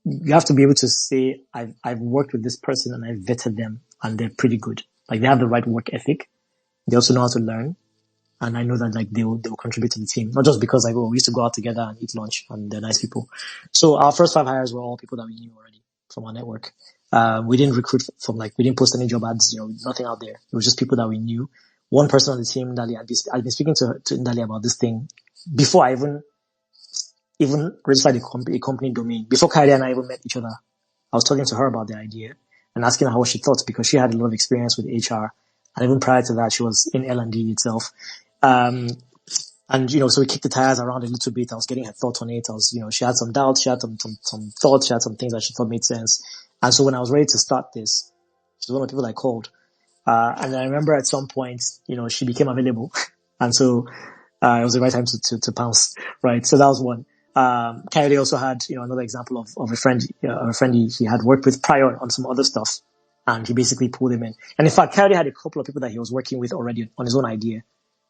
you have to be able to say, I've worked with this person and I've vetted them and they're pretty good. Like they have the right work ethic. They also know how to learn. And I know that like they'll contribute to the team. Not just because like, oh, we used to go out together and eat lunch and they're nice people. So our first 5 hires were all people that we knew already from our network. We didn't recruit from like, we didn't post any job ads, nothing out there. It was just people that we knew. One person on the team, Ndali, I'd been speaking to Ndali about this thing before I even registered a company domain. Before Kylie and I even met each other, I was talking to her about the idea and asking her what she thought because she had a lot of experience with HR. And even prior to that, she was in L&D itself. And, so we kicked the tires around a little bit. I was getting her thoughts on it. She had some doubts. She had some thoughts. She had some things that she thought made sense. And so when I was ready to start this, she's one of the people I called. And I remember at some point, she became available. And so, it was the right time to pounce, right? So that was one. Coyote also had, another example of a friend he had worked with prior on some other stuff. And he basically pulled him in. And in fact, Coyote had a couple of people that he was working with already on his own idea,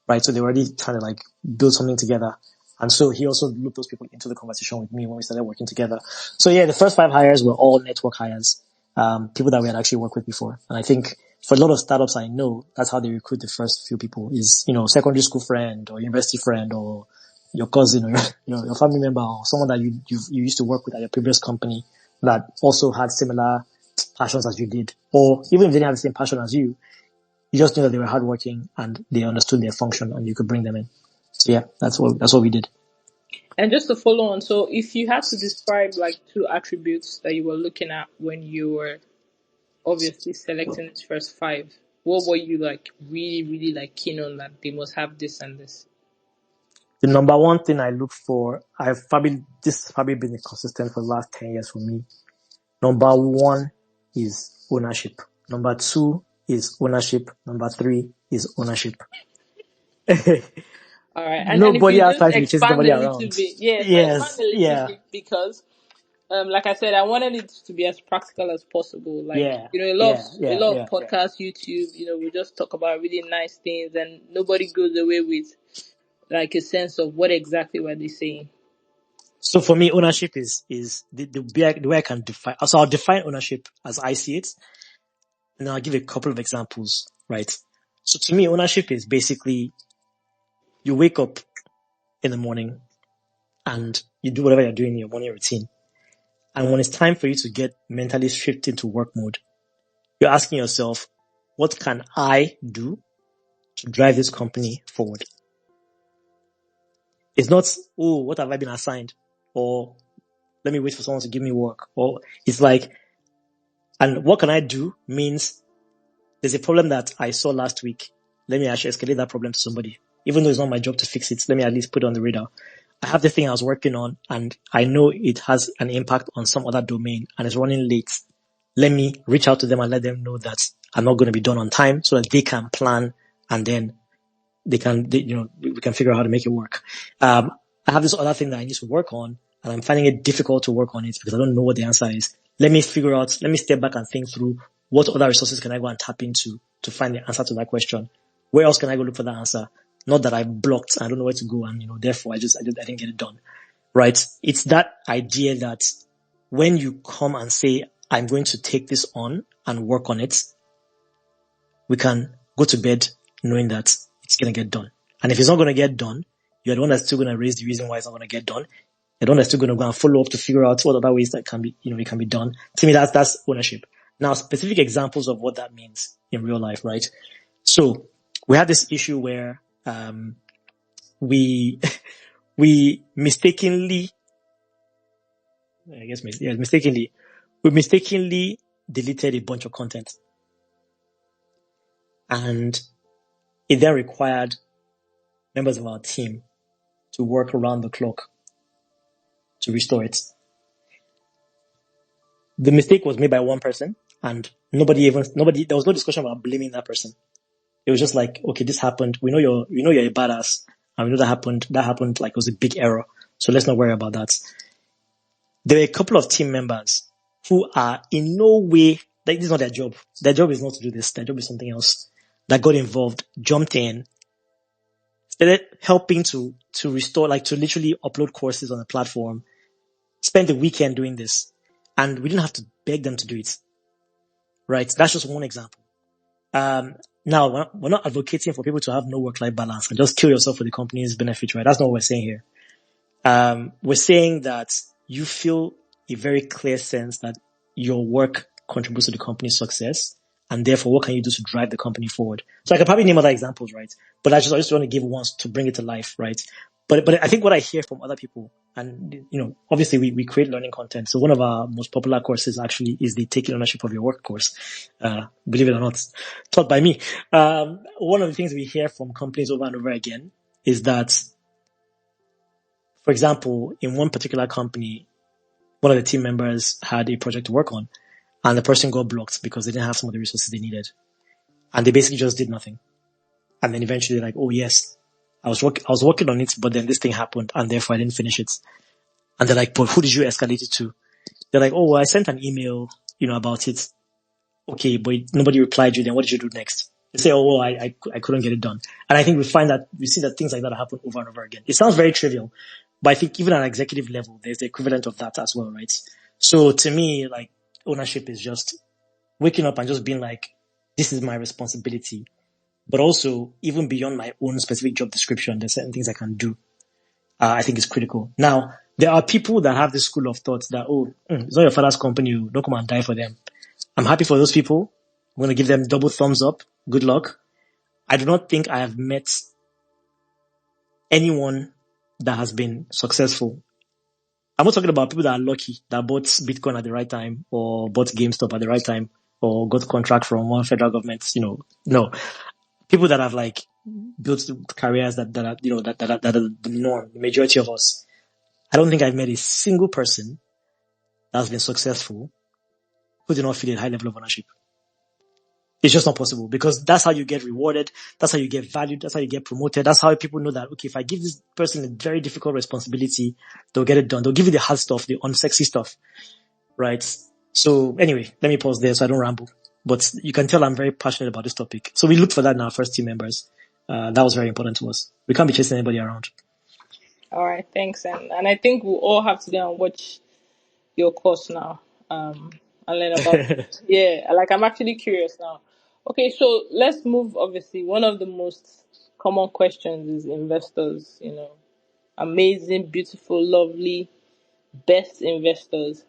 right? So they were already trying to like build something together. And so he also looped those people into the conversation with me when we started working together. So yeah, the first 5 hires were all network hires, people that we had actually worked with before. And I think for a lot of startups I know, that's how they recruit the first few people is, secondary school friend or university friend or your cousin or your family member or someone that you used to work with at your previous company that also had similar passions as you did. Or even if they didn't have the same passion as you just knew that they were hardworking and they understood their function and you could bring them in. So yeah, that's what we did.
And just to follow on, so if you had to describe like two attributes that you were looking at when you were obviously selecting its first five, what were you like really, really like keen on that they must have this and this?
The number one thing I look for, this has probably been consistent for the last 10 years for me. Number one is ownership. Number two is ownership. Number three is ownership.
All right, and if
Nobody
you
has
just
time to be chasing
expand
somebody
a little
around.
bit, yeah. So expand
Yes,
a little
yeah,
bit because, like I said, I wanted it to be as practical as possible. Like
yeah, yeah,
a
yeah,
lot of
yeah, yeah.
podcasts, YouTube, we just talk about really nice things, and nobody goes away with like a sense of what exactly were they saying.
So for me, ownership is the way I can define. So I'll define ownership as I see it, and I'll give a couple of examples, right? So to me, ownership is basically you wake up in the morning and you do whatever you're doing in your morning routine. And when it's time for you to get mentally stripped into work mode, you're asking yourself, what can I do to drive this company forward? It's not, oh, what have I been assigned? Or let me wait for someone to give me work. Or it's like, and what can I do means there's a problem that I saw last week. Let me actually escalate that problem to somebody. Even though it's not my job to fix it, let me at least put it on the radar. I have the thing I was working on and I know it has an impact on some other domain and it's running late. Let me reach out to them and let them know that I'm not going to be done on time so that they can plan and then we can figure out how to make it work. I have this other thing that I need to work on and I'm finding it difficult to work on it because I don't know what the answer is. Let me step back and think through what other resources can I go and tap into to find the answer to that question. Where else can I go look for that answer? Not that I blocked, I don't know where to go and, therefore I didn't get it done. Right? It's that idea that when you come and say, I'm going to take this on and work on it, we can go to bed knowing that it's going to get done. And if it's not going to get done, you're the one that's still going to raise the reason why it's not going to get done. You're the one that's still going to go and follow up to figure out what other ways that can be, it can be done. To me, that's ownership. Now, specific examples of what that means in real life, right? So we had this issue where, we mistakenly, we mistakenly deleted a bunch of content. And it then required members of our team to work around the clock to restore it. The mistake was made by one person and there was no discussion about blaming that person. It was just like, okay, this happened. We know you're a badass and we know that happened like it was a big error. So let's not worry about that. There were a couple of team members who are in no way, like, this is not their job. Their job is not to do this. Their job is something else, that got involved, jumped in, started helping to restore, like, to literally upload courses on the platform, spent the weekend doing this. And we didn't have to beg them to do it. Right? That's just one example. Now, we're not advocating for people to have no work-life balance and just kill yourself for the company's benefit, right? That's not what we're saying here. We're saying that you feel a very clear sense that your work contributes to the company's success, and therefore, what can you do to drive the company forward? So I could probably name other examples, right? But I just want to give ones to bring it to life, right? But I think what I hear from other people, and, obviously we create learning content. So one of our most popular courses actually is the Taking Ownership of Your Work course. Believe it or not, taught by me. One of the things we hear from companies over and over again is that, for example, in one particular company, one of the team members had a project to work on, and the person got blocked because they didn't have some of the resources they needed. And they basically just did nothing. And then eventually they're like, oh yes, I was working on it, but then this thing happened and therefore I didn't finish it. And they're like, but who did you escalate it to? They're like, oh, well, I sent an email, about it. Okay, but nobody replied you. Then what did you do next? They say, oh, well, I couldn't get it done. And I think we see that things like that happen over and over again. It sounds very trivial, but I think even at an executive level, there's the equivalent of that as well, right? So to me, like, ownership is just waking up and just being like, this is my responsibility. But also, even beyond my own specific job description, there's certain things I can do. I think is critical. Now, there are people that have this school of thought that, it's not your father's company, don't come and die for them. I'm happy for those people. I'm going to give them double thumbs up. Good luck. I do not think I have met anyone that has been successful. I'm not talking about people that are lucky, that bought Bitcoin at the right time, or bought GameStop at the right time, or got a contract from one federal government, no. People that have, like, built careers that are, that are the norm, the majority of us. I don't think I've met a single person that has been successful who did not feel a high level of ownership. It's just not possible, because that's how you get rewarded. That's how you get valued. That's how you get promoted. That's how people know that, okay, if I give this person a very difficult responsibility, they'll get it done. They'll give you the hard stuff, the unsexy stuff, right? So anyway, let me pause there so I don't ramble. But you can tell I'm very passionate about this topic. So we look for that in our first team members. That was very important to us. We can't be chasing anybody around.
All right, thanks. And I think we'll all have to go and watch your course now. And learn about it. Yeah, like, I'm actually curious now. Okay, so let's move. Obviously, one of the most common questions is investors, amazing, beautiful, lovely, best investors.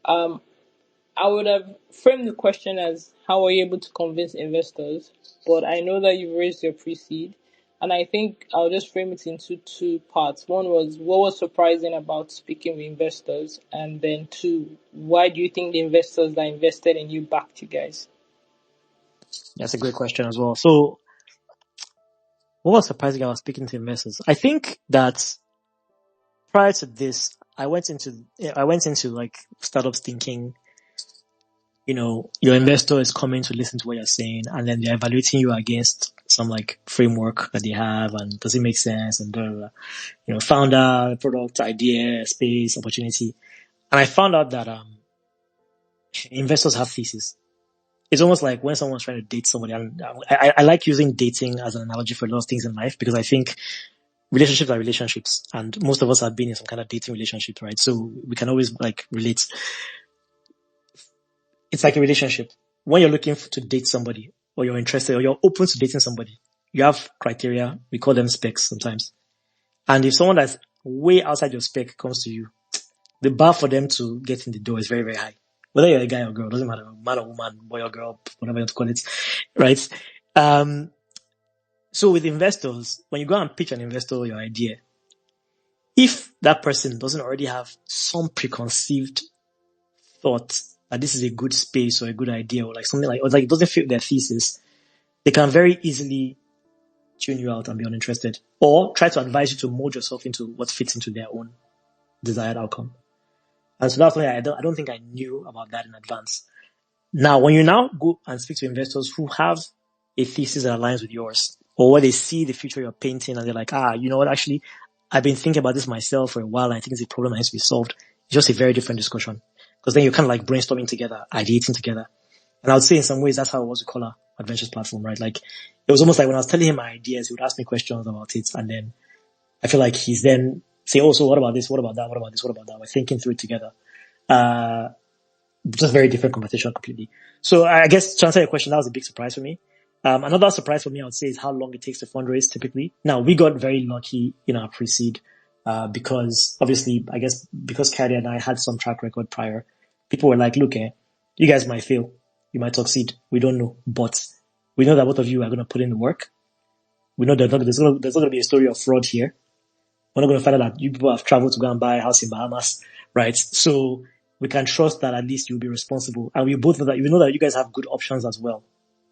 Um, I would have framed the question as, how are you able to convince investors? But I know that you've raised your pre-seed, and I think I'll just frame it into two parts. One was, what was surprising about speaking with investors? And then two, why do you think the investors that invested in you backed you guys?
That's a great question as well. So what was surprising about speaking to investors? I think that prior to this, I went into like startups thinking, your investor is coming to listen to what you're saying, and then they're evaluating you against some, like, framework that they have, and does it make sense, and blah, blah, blah. Founder, product, idea, space, opportunity. And I found out that investors have thesis. It's almost like when someone's trying to date somebody, and I like using dating as an analogy for a lot of things in life, because I think relationships are relationships, and most of us have been in some kind of dating relationship, right? So we can always, like, relate. It's like a relationship. When you're looking to date somebody, or you're interested, or you're open to dating somebody, you have criteria. We call them specs sometimes. And if someone that's way outside your spec comes to you, the bar for them to get in the door is very, very high. Whether you're a guy or girl, doesn't matter, man or woman, boy or girl, whatever you want to call it, right? So with investors, when you go and pitch an investor your idea, if that person doesn't already have some preconceived thought that this is a good space or a good idea, or like something like, or like it doesn't fit their thesis, they can very easily tune you out and be uninterested, or try to advise you to mold yourself into what fits into their own desired outcome. And so that's why I don't think I knew about that in advance. Now, when you now go and speak to investors who have a thesis that aligns with yours, or where they see the future you're painting and they're like, you know what, actually, I've been thinking about this myself for a while, and I think it's a problem that needs to be solved. It's just a very different discussion because then you're kind of like brainstorming together, ideating together. And I would say in some ways that's how it was with Collar Adventures platform, right? Like it was almost like when I was telling him my ideas, he would ask me questions about it, and then I feel like he's then say, "Oh, so what about this? What about that? What about this? What about that?" We're thinking through it together. Uh, just very different conversation completely. So I guess to answer your question, that was a big surprise for me. Another surprise for me, I would say, is how long it takes to fundraise typically. Now, we got very lucky in our pre-seed, because obviously, I guess because Carrie and I had some track record prior, people were like, look, you guys might fail. You might succeed. We don't know, but we know that both of you are going to put in the work. We know that there's not going to be a story of fraud here. We're not going to find out that you people have traveled to go and buy a house in Bahamas, right? So we can trust that at least you'll be responsible. And we both know that, we know that you guys have good options as well,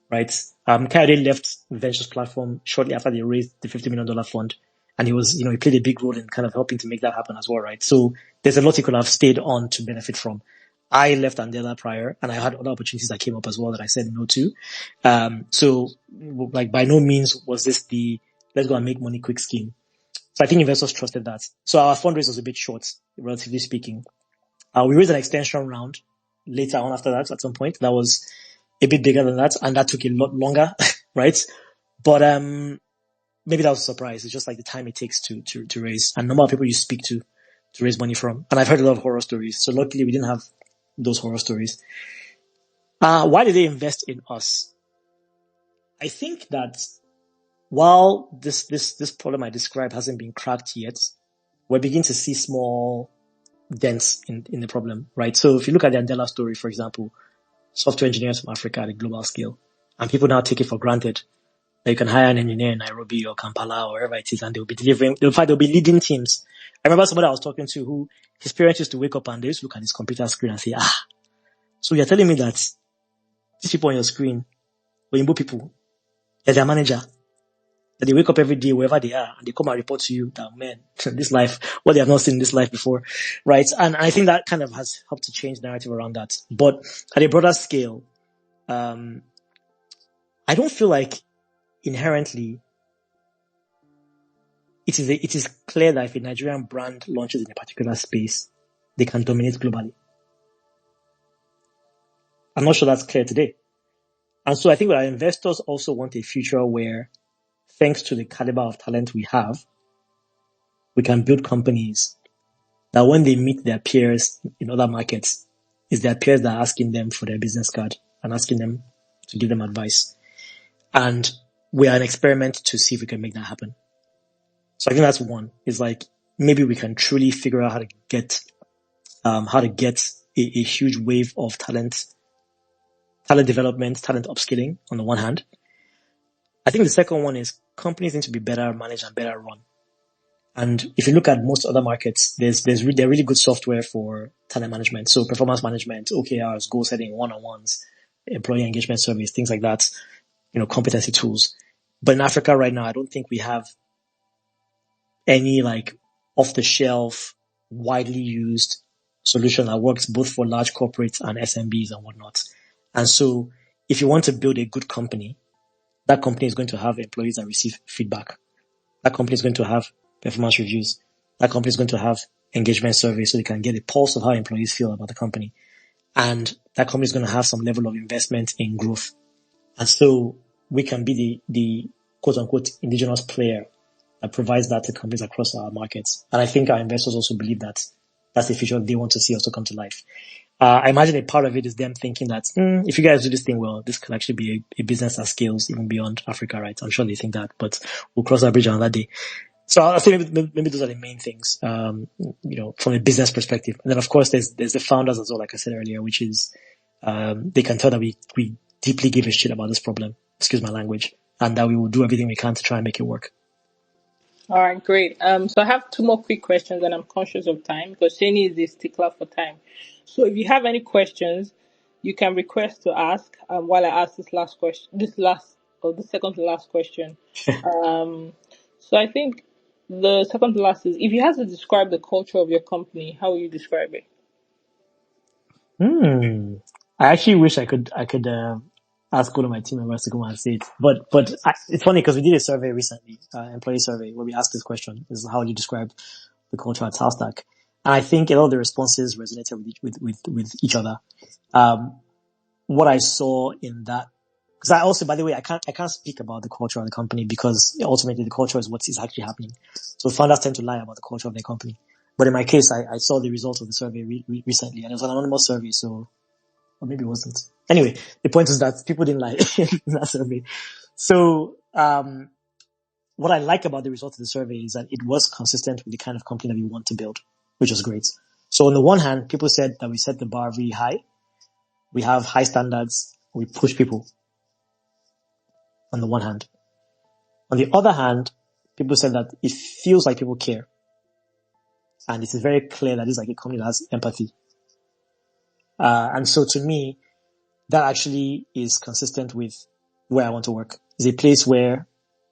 right? Kayode left the Ventures platform shortly after they raised the $50 million fund. And he was, he played a big role in kind of helping to make that happen as well, right? So there's a lot he could have stayed on to benefit from. I left Andela prior and I had other opportunities that came up as well that I said no to. So like by no means was this the let's go and make money quick scheme. So I think investors trusted that. So our fundraise was a bit short, relatively speaking. We raised an extension round later on after that at some point. That was a bit bigger than that, and that took a lot longer, right? But maybe that was a surprise. It's just like the time it takes to raise and the number of people you speak to raise money from. And I've heard a lot of horror stories. So luckily we didn't have those horror stories. Why did they invest in us? I think that while this problem I described hasn't been cracked yet, we're beginning to see small dents in the problem, right? So if you look at the Andela story, for example, software engineers from Africa at a global scale, and people now take it for granted that you can hire an engineer in Nairobi or Kampala or wherever it is, and they'll be delivering, they'll be leading teams. I remember somebody I was talking to who his parents used to wake up and they used to look at his computer screen and say, so you're telling me that these people on your screen, Oyinbo people, they're their manager, that they wake up every day wherever they are and they come and report to you that, man, this life, what they have not seen in this life before, right? And I think that kind of has helped to change the narrative around that. But at a broader scale, I don't feel like inherently it is clear that if a Nigerian brand launches in a particular space, they can dominate globally. I'm not sure that's clear today. And so I think that our investors also want a future where, thanks to the caliber of talent we have, we can build companies that when they meet their peers in other markets, it's their peers that are asking them for their business card and asking them to give them advice. And we are an experiment to see if we can make that happen. So I think that's one. Is like maybe we can truly figure out how to get a huge wave of talent development, talent upskilling on the one hand. I think the second one is companies need to be better managed and better run. And if you look at most other markets, they're really good software for talent management. So performance management, OKRs, goal setting, one-on-ones, employee engagement surveys, things like that, competency tools. But in Africa right now, I don't think we have any like off the shelf, widely used solution that works both for large corporates and SMBs and whatnot. And so if you want to build a good company, that company is going to have employees that receive feedback. That company is going to have performance reviews. That company is going to have engagement surveys so they can get a pulse of how employees feel about the company. And that company is going to have some level of investment in growth. And so we can be the quote unquote indigenous player that provides that to companies across our markets. And I think our investors also believe that that's the future they want to see also come to life. I imagine a part of it is them thinking that if you guys do this thing well, this could actually be a business that scales even beyond Africa, right? I'm sure they think that, but we'll cross that bridge on that day. So I think maybe those are the main things, from a business perspective. And then of course there's the founders as well, like I said earlier, which is, they can tell that we deeply give a shit about this problem, excuse my language, and that we will do everything we can to try and make it work.
All right, great. So I have two more quick questions, and I'm conscious of time because Seni is a stickler for time. So if you have any questions, you can request to ask while I ask this the second to last question. So I think the second to last is, if you had to describe the culture of your company, how would you describe it?
I actually wish I could ask one of my team members to come and say it, but it's funny because we did a survey recently, employee survey, where we asked this question: is how would you describe the culture at Talstack? And I think a lot of the responses resonated with each other. Um, what I saw in that, because I also, by the way, I can't speak about the culture of the company because ultimately the culture is what is actually happening. So founders tend to lie about the culture of their company. But in my case, I saw the results of the survey recently, and it was an anonymous survey, so, or maybe it wasn't. Anyway, the point is that people didn't lie in that survey. So, what I like about the results of the survey is that it was consistent with the kind of company that we want to build, which was great. So on the one hand, people said that we set the bar really high. We have high standards. We push people on the one hand. On the other hand, people said that it feels like people care. And it is very clear that it's like a company that has empathy. And so to me, that actually is consistent with where I want to work. It's a place where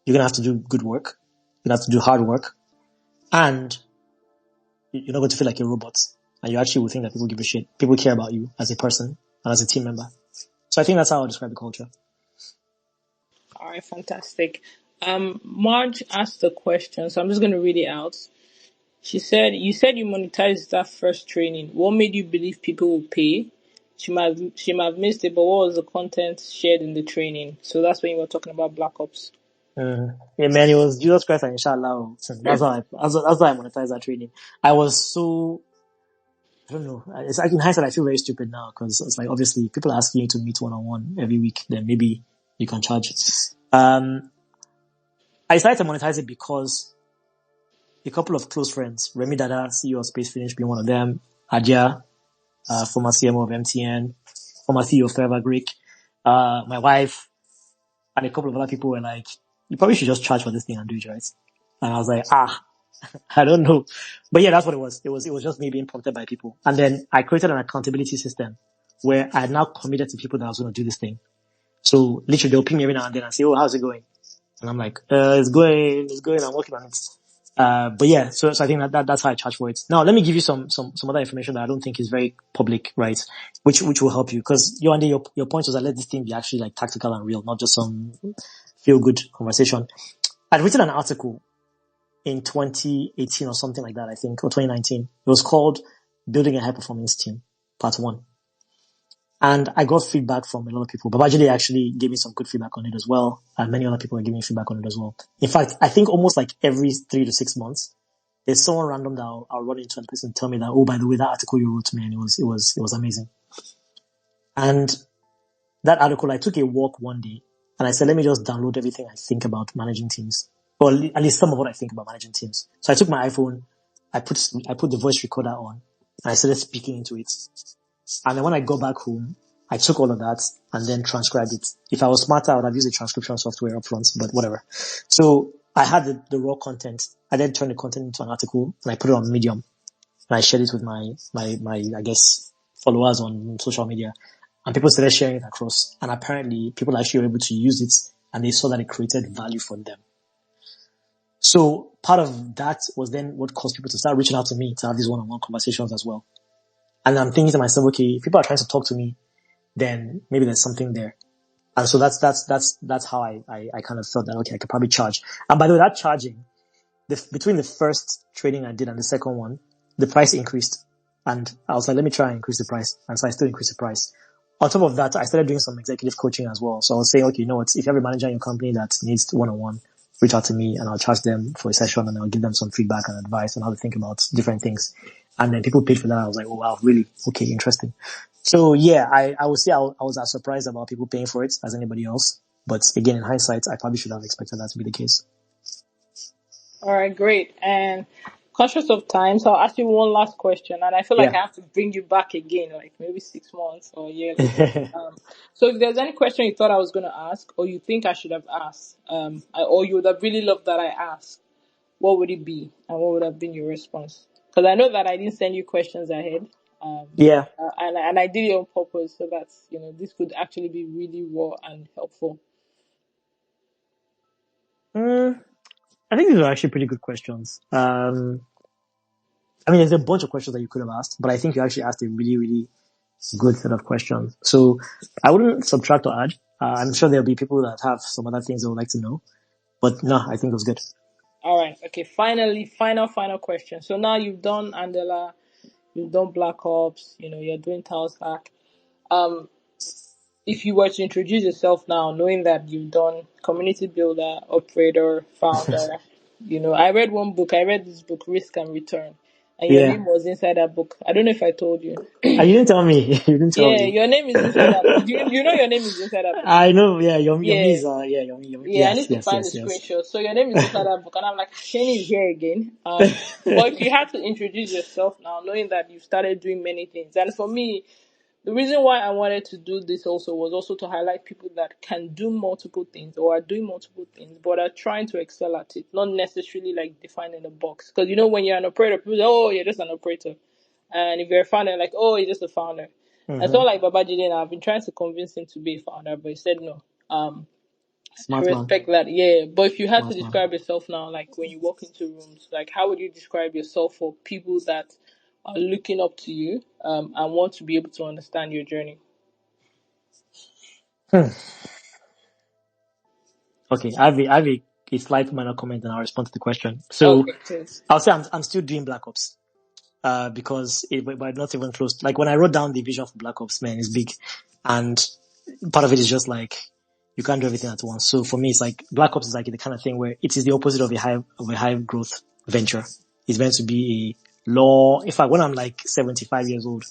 you're going to have to do good work. You're going to have to do hard work. And you're not going to feel like a robot. And you actually will think that people give a shit. People care about you as a person and as a team member. So I think that's how I would describe the culture.
All right, fantastic. Marge asked a question, so I'm just going to read it out. She said, "You said you monetized that first training. What made you believe people will pay?" She might have missed it, but what was the content shared in the training? So that's when you were talking about Black Ops.
Yeah, man, it was Jesus Christ and inshallah. That's why I monetized that training. I was so, I don't know. It's like in hindsight, I feel very stupid now because it's like obviously people are asking you to meet one-on-one every week. Then maybe you can charge. I decided to monetize it because a couple of close friends, Remy Dada, CEO of Space Finish, being one of them, Adia, former CMO of MTN, former CEO of Forever Greek, my wife, and a couple of other people were like, you probably should just charge for this thing and do it, right? And I was like, I don't know. But yeah, that's what it was. It was just me being prompted by people. And then I created an accountability system where I had now committed to people that I was going to do this thing. So literally they'll ping me every now and then and say, oh, how's it going? And I'm like, it's going, I'm working on it. But yeah, so I think that's how I charge for it. Now, let me give you some other information that I don't think is very public, right? Which will help you. Because your point was that let this thing be actually like tactical and real, not just some feel good conversation. I'd written an article in 2018 or something like that, I think, or 2019. It was called Building a High Performance Team, Part 1. And I got feedback from a lot of people. Babajide actually gave me some good feedback on it as well. And many other people are giving me feedback on it as well. In fact, I think almost like every 3 to 6 months, there's someone random that I'll run into and the person tell me that, oh, by the way, that article you wrote to me and it was amazing. And that article, I took a walk one day and I said, let me just download everything I think about managing teams. Or at least some of what I think about managing teams. So I took my iPhone, I put the voice recorder on and I started speaking into it. And then when I got back home, I took all of that and then transcribed it. If I was smarter, I would have used a transcription software up front, but whatever. So I had the raw content. I then turned the content into an article and I put it on Medium and I shared it with my, I guess, followers on social media and people started sharing it across. And apparently people actually were able to use it and they saw that it created value for them. So part of that was then what caused people to start reaching out to me to have these one-on-one conversations as well. And I'm thinking to myself, okay, if people are trying to talk to me, then maybe there's something there. And so that's how I kind of felt that, okay, I could probably charge. And by the way, that charging, between the first training I did and the second one, the price increased. And I was like, let me try and increase the price. And so I still increased the price. On top of that, I started doing some executive coaching as well. So I was saying, okay, you know what, if you have a manager in your company that needs one-on-one, reach out to me and I'll charge them for a session and I'll give them some feedback and advice on how to think about different things. And then people paid for that. I was like, oh wow, really? Okay, interesting. So yeah, I would say I was as surprised about people paying for it as anybody else. But again, in hindsight, I probably should have expected that to be the case.
All right, great. And conscious of time, so I'll ask you one last question, and I feel like
Yeah.
I have to bring you back again, like maybe 6 months or a year later. So if there's any question you thought I was going to ask, or you think I should have asked, or you would have really loved that I asked, what would it be, and what would have been your response? Because I know that I didn't send you questions ahead,
Yeah.
and I did it on purpose so that this could actually be really raw and helpful.
Mm, I think these are actually pretty good questions. I mean, there's a bunch of questions that you could have asked, but I think you actually asked a really, really good set of questions. So I wouldn't subtract or add. I'm sure there'll be people that have some other things they would like to know, but no, I think it was good.
All right. Okay. Finally, final question. So now you've done Andela. you've done Black Ops, you're doing Talstack. Um, if you were to introduce yourself now, knowing that you've done community builder, operator, founder, I read one book. I read this book, Risk and Return, and your
Yeah.
name was inside that book. I don't know if I told you.
You didn't tell me. You didn't tell
Yeah,
me.
your name is inside that. You know your name is inside that book.
I know. Yeah. Yomi
Yeah,
is, Yomi.
yeah. I
Yes,
need to
yes,
find the
yes, yes.
screenshot. So your name is inside that book, and I'm like, Shani is here again. But if you had to introduce yourself now, knowing that you've started doing many things, and for me, the reason why I wanted to do this also was also to highlight people that can do multiple things or are doing multiple things, but are trying to excel at it, not necessarily like defined in a box. Because when you're an operator, people say, "Oh, you're just an operator," and if you're a founder, like, "Oh, you're just a founder." And so,
Mm-hmm.
like Babajide, and I've been trying to convince him to be a founder, but he said no. I
Smart man.
respect that, yeah. But if you had to
Smart man.
describe yourself now, like when you walk into rooms, like how would you describe yourself for people that are looking up to you and want to be able to understand your journey?
Hmm. Okay. I have a slight minor comment and I'll respond to the question. So
Okay, please.
I'll say I'm still doing Black Ops. Because but not even close. Like when I wrote down the vision for Black Ops, man, it's big. And part of it is just like, you can't do everything at once. So for me, it's like Black Ops is like the kind of thing where it is the opposite of a high growth venture. It's meant to be a law. In fact, when I'm like 75 years old,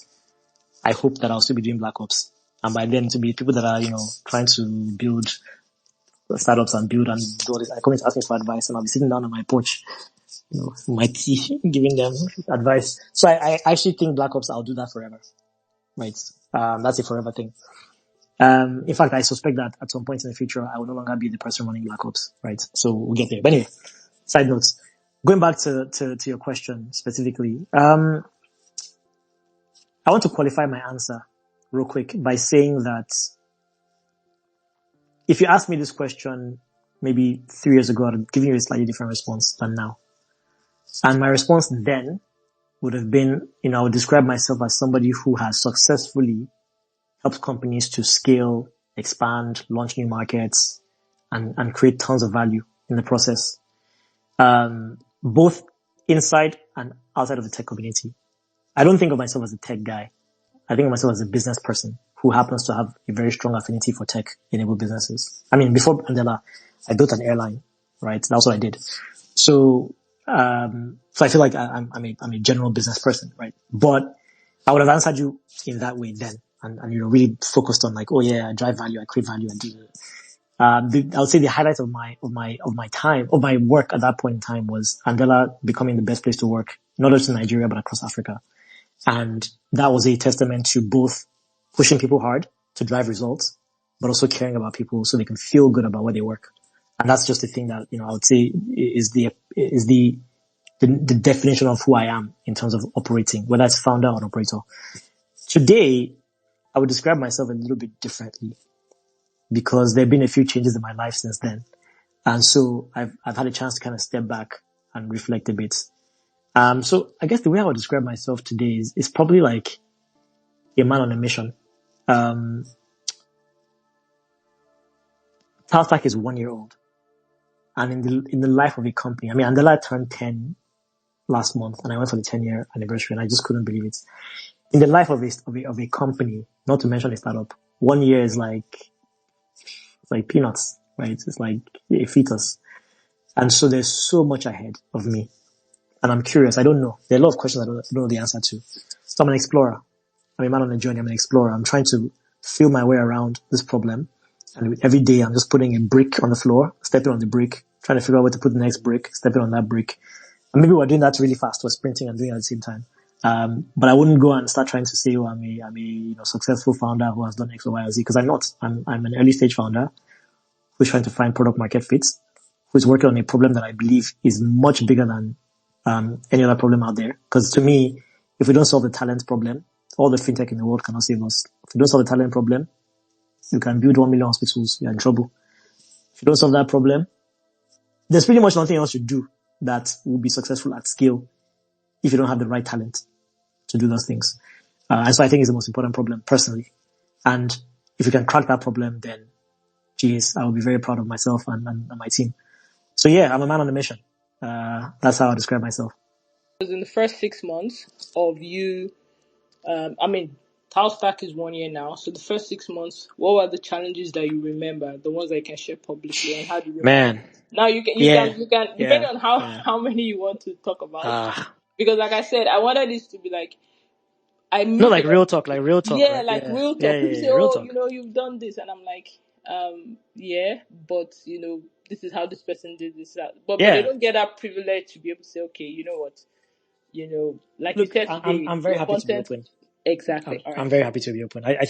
I hope that I'll still be doing Black Ops. And by then to be people that are, trying to build startups and build and do all this. I come in to ask me for advice and I'll be sitting down on my porch, my tea, giving them advice. So I actually think Black Ops, I'll do that forever. Right. That's a forever thing. In fact, I suspect that at some point in the future, I will no longer be the person running Black Ops. Right. So we'll get there. But anyway, side notes. Going back to your question specifically, I want to qualify my answer real quick by saying that if you asked me this question maybe 3 years ago, I'd have given you a slightly different response than now. And my response then would have been, I would describe myself as somebody who has successfully helped companies to scale, expand, launch new markets, and create tons of value in the process, both inside and outside of the tech community. I don't think of myself as a tech guy. I think of myself as a business person who happens to have a very strong affinity for tech-enabled businesses. I mean, before Andela, I built an airline, right? That's what I did. So, so I feel like I'm a general business person, right? But I would have answered you in that way then, and really focused on like, oh yeah, I drive value, I create value, I do. I would say the highlight of my time, of my work at that point in time was Andela becoming the best place to work, not just in Nigeria, but across Africa. And that was a testament to both pushing people hard to drive results, but also caring about people so they can feel good about where they work. And that's just the thing that, I would say is the definition of who I am in terms of operating, whether it's founder or operator. Today, I would describe myself a little bit differently because there have been a few changes in my life since then. And so I've had a chance to kind of step back and reflect a bit. So I guess the way I would describe myself today is probably like a man on a mission. Um, Talstack is 1 year old. And in the life of a company, I mean, Andela turned 10 last month and I went for the 10-year anniversary and I just couldn't believe it. In the life of a company, not to mention a startup, 1 year is like peanuts, right? It's like a fetus. And so there's so much ahead of me. And I'm curious. I don't know. There are a lot of questions I don't know the answer to. So I'm an explorer. I'm a man on a journey. I'm an explorer. I'm trying to feel my way around this problem. And every day I'm just putting a brick on the floor, stepping on the brick, trying to figure out where to put the next brick, stepping on that brick. And maybe we're doing that really fast. We're sprinting and doing it at the same time. But I wouldn't go and start trying to say, oh, I'm a successful founder who has done X, Y, or Z, because I'm not. I'm an early stage founder who's trying to find product market fits, who's working on a problem that I believe is much bigger than any other problem out there. Because to me, if we don't solve the talent problem, all the fintech in the world cannot save us. If we don't solve the talent problem, you can build 1 million hospitals, you're in trouble. If you don't solve that problem, there's pretty much nothing else you do that will be successful at scale if you don't have the right talent to do those things. And so I think it's the most important problem personally. And if you can crack that problem, then geez, I will be very proud of myself and my team. So yeah, I'm a man on a mission. That's how I describe myself.
in the first 6 months of you, I mean, Talstack is 1 year now. So the first 6 months, what were the challenges that you remember, the ones that you can share publicly, and how did you manage?
Man,
Now
yeah,
you can, depending
yeah,
on how
yeah.
how many you want to talk about,
Ah,
because like I said, I wanted this to be like I
no,
meet a
like
lot of
real talk,
people.
like real talk,
Yeah,
right?
like
Yeah,
real
yeah,
talk.
yeah,
People
yeah,
say,
real
"Oh,
talk.
you've done this," and I'm like, yeah, but this is how this person did this. That. But they
Yeah.
don't get that privilege to be able to say, "Okay, you know what? Like you
Look,
said
I'm
today,
very
your
happy to be
content."
open.
Exactly. All
I'm
right.
very happy to be open. I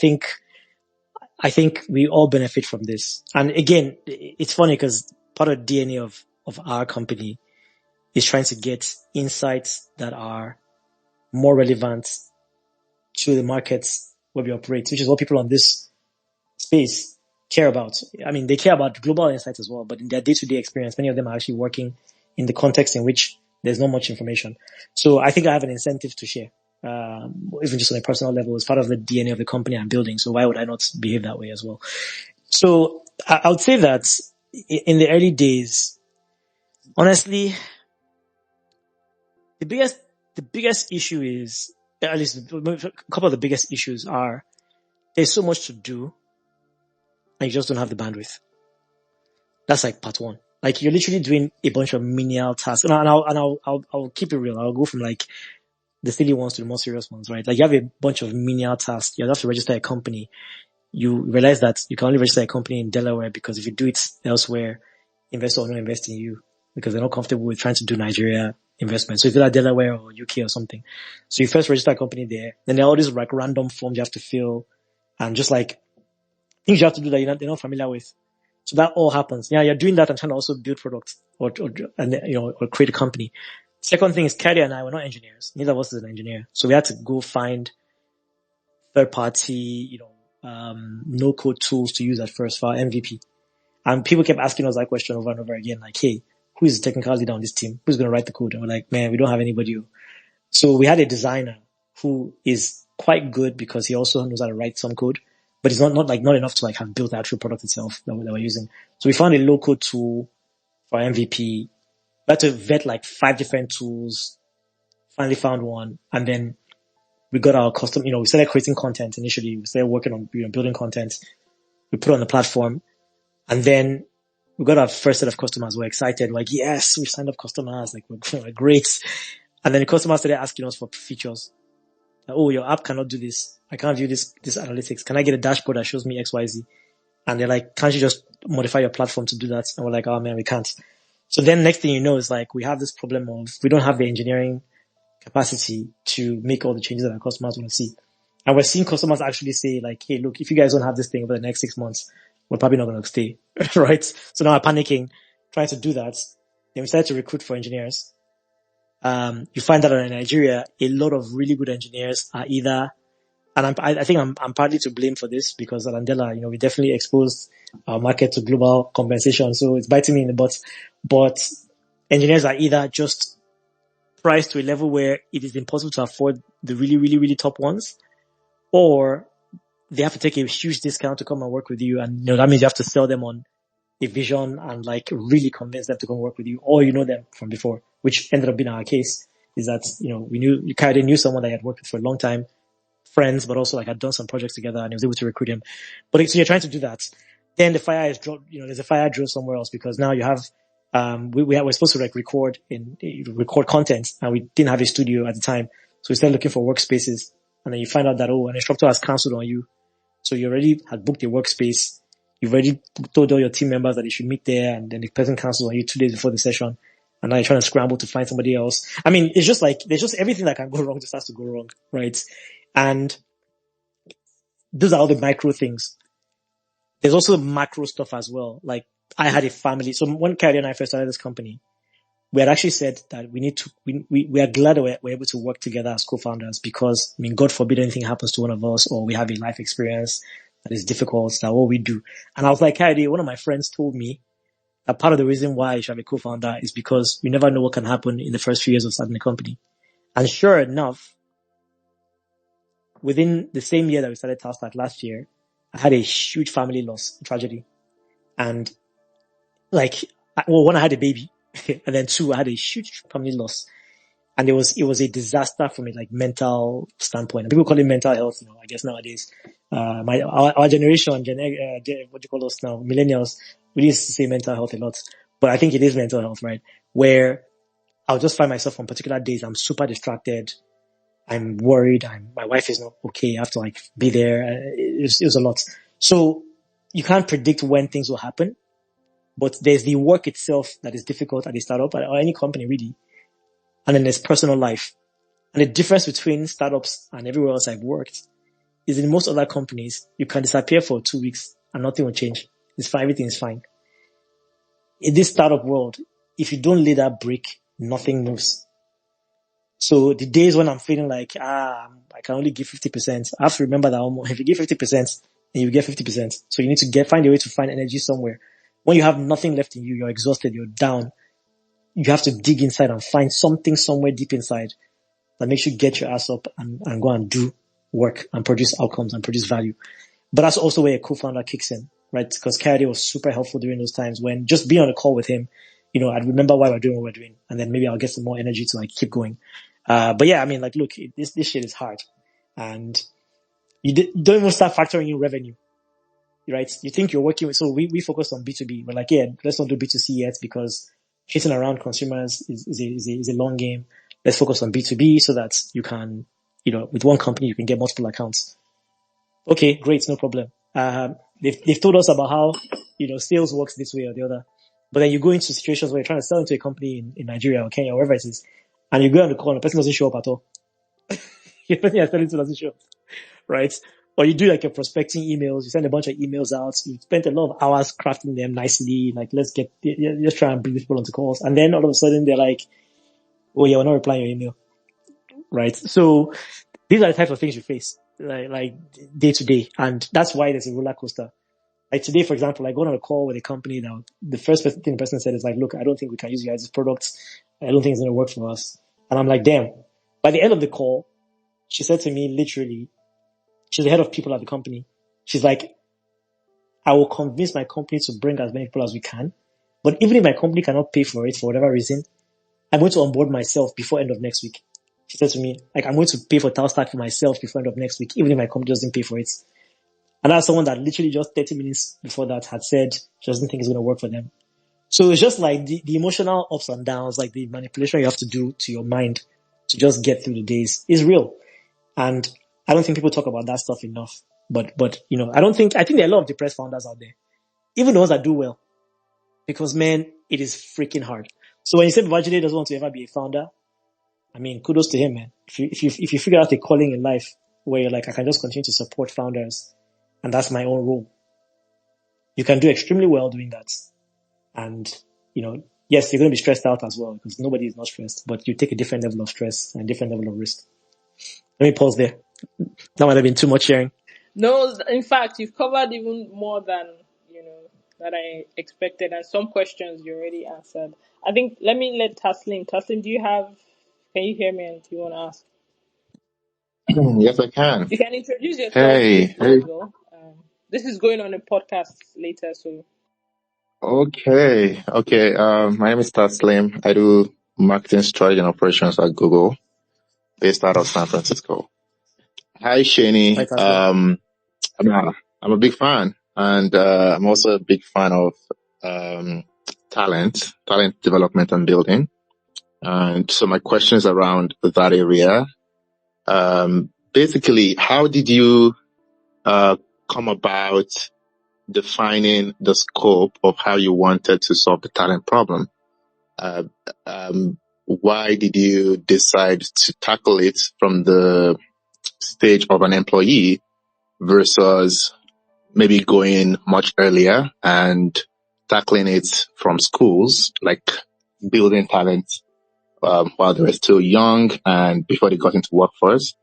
think we all benefit from this. And again, it's funny because part of the DNA of our company is trying to get insights that are more relevant to the markets where we operate, which is what people on this space care about. I mean, they care about global insights as well, but in their day-to-day experience, many of them are actually working in the context in which there's not much information. So I think I have an incentive to share, even just on a personal level. It's part of the DNA of the company I'm building. So why would I not behave that way as well? So I would say that in the early days, honestly, the biggest the biggest issue is, at least a couple of the biggest issues are, there's so much to do and you just don't have the bandwidth. That's like part one. Like you're literally doing a bunch of menial tasks, and I'll keep it real. I'll go from like the silly ones to the more serious ones, right? Like you have a bunch of menial tasks. You have to register a company. You realize that you can only register a company in Delaware because if you do it elsewhere, investors will not invest in you because they're not comfortable with trying to do Nigeria investment. So if you're like Delaware or UK or something, so you first register a company there, then there are all these like random forms you have to fill, and just like things you have to do that they're not familiar with. So that all happens. Yeah, you're doing that and trying to also build products or create a company. Second thing is, Kelly and I were not engineers. Neither of us is an engineer. So we had to go find third party, no code tools to use at first for our MVP. And people kept asking us that question over and over again, like, hey, who is the technical leader on this team? Who's going to write the code? And we're like, man, we don't have anybody. So we had a designer who is quite good because he also knows how to write some code, but it's not enough to like have built the actual product itself that we're using. So we found a low code tool for MVP. We had to vet like 5 different tools, finally found one. And then we got our custom, we started creating content initially. We started working on building content. We put it on the platform, and then we got our first set of customers. We're excited. We're like, yes, we've signed up customers. Like we're great. And then the customers started asking us for features. Like, oh, your app cannot do this. I can't view this analytics. Can I get a dashboard that shows me X, Y, Z? And they're like, can't you just modify your platform to do that? And we're like, oh man, we can't. So then next thing you know is like, we have this problem of, we don't have the engineering capacity to make all the changes that our customers want to see. And we're seeing customers actually say like, hey, look, if you guys don't have this thing over the next 6 months, we're probably not going to stay. Right? So now I'm panicking, trying to do that. Then we started to recruit for engineers. You find that in Nigeria, a lot of really good engineers are either, and I think I'm partly to blame for this because at Andela, we definitely exposed our market to global compensation. So it's biting me in the butt. But engineers are either just priced to a level where it is impossible to afford the really, really, really top ones, or they have to take a huge discount to come and work with you. And, that means you have to sell them on a vision and like really convince them to come work with you, or you know them from before, which ended up being our case. Is that, we knew someone that I had worked with for a long time, friends, but also like had done some projects together, and he was able to recruit him. But so you're trying to do that. Then the fire is dropped, there's a fire drill somewhere else because now you have, we're supposed to like record content, and we didn't have a studio at the time. So we started looking for workspaces, and then you find out that, an instructor has canceled on you. So you already had booked a workspace. You've already told all your team members that they should meet there, and then the person cancels on you 2 days before the session. And now you're trying to scramble to find somebody else. I mean, it's just like, there's just everything that can go wrong just has to go wrong, right? And those are all the micro things. There's also macro stuff as well. Like I had a family. So when Kylie and I first started this company, we had actually said that we are glad that we're able to work together as co-founders because, I mean, God forbid anything happens to one of us or we have a life experience that is difficult, that what we do. And I was like, Kylie, one of my friends told me that part of the reason why you should have a co-founder is because you never know what can happen in the first few years of starting a company. And sure enough, within the same year that we started Talstack last year, I had a huge family loss, tragedy. And like, well, one, I had a baby, and then two, I had a huge family loss. And it was a disaster from a like mental standpoint. And people call it mental health, I guess nowadays. Our generation, what do you call us now? Millennials, we used to say mental health a lot, but I think it is mental health, right? Where I'll just find myself on particular days, I'm super distracted. I'm worried. My wife is not okay. I have to like be there. It was a lot. So you can't predict when things will happen, but there's the work itself that is difficult at a startup or any company really. And then there's personal life. And the difference between startups and everywhere else I've worked is in most other companies, you can disappear for 2 weeks and nothing will change. It's fine. Everything is fine. In this startup world, if you don't lay that brick, nothing moves. So the days when I'm feeling like, I can only give 50%, I have to remember that if you give 50%, then you get 50%. So you need to find a way to find energy somewhere. When you have nothing left in you, you're exhausted, you're down. You have to dig inside and find something somewhere deep inside that makes you get your ass up and go and do work and produce outcomes and produce value. But that's also where a co-founder kicks in, right? Because Kayode was super helpful during those times when just being on a call with him, I'd remember why we're doing what we're doing. And then maybe I'll get some more energy to like keep going. But yeah, I mean, like, look, this shit is hard. And you don't even start factoring in revenue, right? You think you're working with, so we focus on B2B. We're like, yeah, let's not do B2C yet because chasing around consumers is a long game. Let's focus on B2B so that you can, with one company, you can get multiple accounts. Okay, great, no problem. They've told us about how, sales works this way or the other. But then you go into situations where you're trying to sell into a company in Nigeria or Kenya or wherever it is, and you go on the call and the person doesn't show up at all. The person you're selling to doesn't show up, right? Or you do like your prospecting emails, you send a bunch of emails out, you spent a lot of hours crafting them nicely, like let's try and bring people onto calls. And then all of a sudden they're like, oh yeah, we're not replying your email, right? So these are the types of things you face, like day to day. And that's why there's a roller coaster. Like today, for example, I go on a call with a company now. The first thing the person said is like, look, I don't think we can use you guys' products. I don't think it's going to work for us. And I'm like, damn. By the end of the call, she said to me, literally, she's the head of people at the company. She's like, I will convince my company to bring as many people as we can. But even if my company cannot pay for it for whatever reason, I'm going to onboard myself before end of next week. She said to me, like, I'm going to pay for Talstack for myself before end of next week, even if my company doesn't pay for it. And that's someone that literally just 30 minutes before that had said she doesn't think it's going to work for them. So it's just like the emotional ups and downs, like the manipulation you have to do to your mind to just get through the days is real. And I don't think people talk about that stuff enough. But, I think there are a lot of depressed founders out there, even the ones that do well, because man, it is freaking hard. So when you say Babajide doesn't want to ever be a founder, I mean, kudos to him, man. If you figure out a calling in life where you're like, I can just continue to support founders and that's my own role, you can do extremely well doing that. And, yes, you're going to be stressed out as well because nobody is not stressed, but you take a different level of stress and a different level of risk. Let me pause there. That might have been too much sharing.
No, in fact, you've covered even more than, that I expected, and some questions you already answered. I think, let me let Taslim. Taslim, can you hear me and do you want to ask?
Yes, I can.
You can introduce yourself
Hey,
briefly
hey.
as well. This is going on a podcast later, so.
Okay. My name is Taslim. I do marketing strategy and operations at Google, based out of San Francisco. Hi,
Right,
Shani.
Aslam.
I'm a big fan, and I'm also a big fan of um, talent development and building. And so my question is around that area. Basically, how did you come about defining the scope of how you wanted to solve the talent problem? Uh, why did you decide to tackle it from the stage of an employee versus maybe going much earlier and tackling it from schools, like building talent while they were still young and before they got into workforce?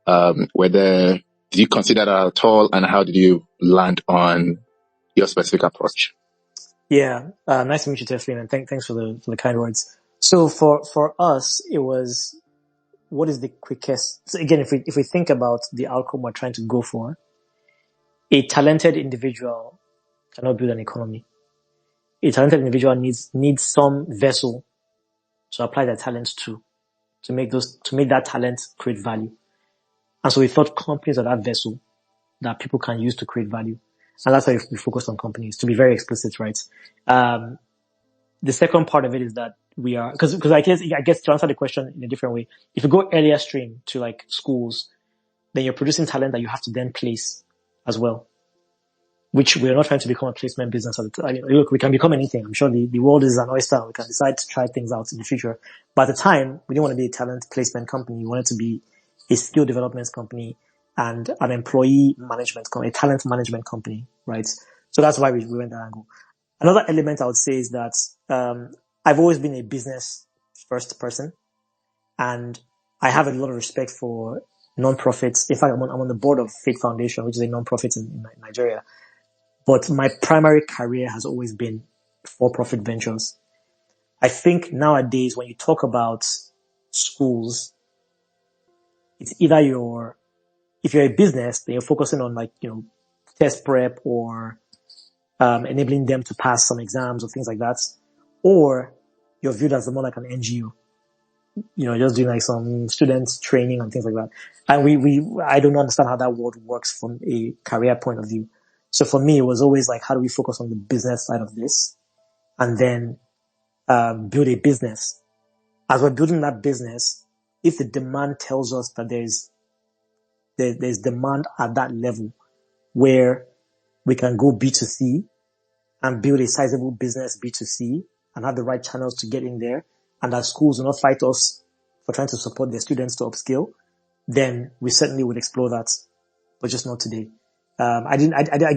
Did you consider that at all, and how did you land on your specific approach?
Yeah, nice to meet you, Tiffany, and thanks for the kind words. So for us, it was what is the quickest. So again, if we think about the outcome we're trying to go for, a talented individual cannot build an economy. A talented individual needs some vessel to apply their talents to. to make that talent create value. And so we thought companies are that vessel that people can use to create value. And that's why we focus on companies, to be very explicit, right? The second part of it is that we are, because I guess to answer the question in a different way, if you go earlier stream to like schools, then you're producing talent that you have to then place as well, which we're not trying to become a placement business at the time. Look, we can become anything. I'm sure the world is an oyster. We can decide to try things out in the future. But at the time, we didn't want to be a talent placement company. We wanted to be a skill development company and an employee management company, a talent management company, right? So that's why we went that angle. Another element I would say is that I've always been a business first person, and I have a lot of respect for non-profits. In fact, I'm on the board of Faith Foundation, which is a non-profit in Nigeria. But my primary career has always been for-profit ventures. I think nowadays when you talk about schools, it's either if you're a business, then you're focusing on test prep or enabling them to pass some exams or things like that, or you're viewed as more like an NGO, just doing like some students training and things like that. And I don't understand how that world works from a career point of view. So for me, it was always like, how do we focus on the business side of this and then build a business? As we're building that business, if the demand tells us that there's demand at that level where we can go B2C and build a sizable business B2C and have the right channels to get in there, and that schools will not fight us for trying to support their students to upskill, then we certainly would explore that, but just not today. I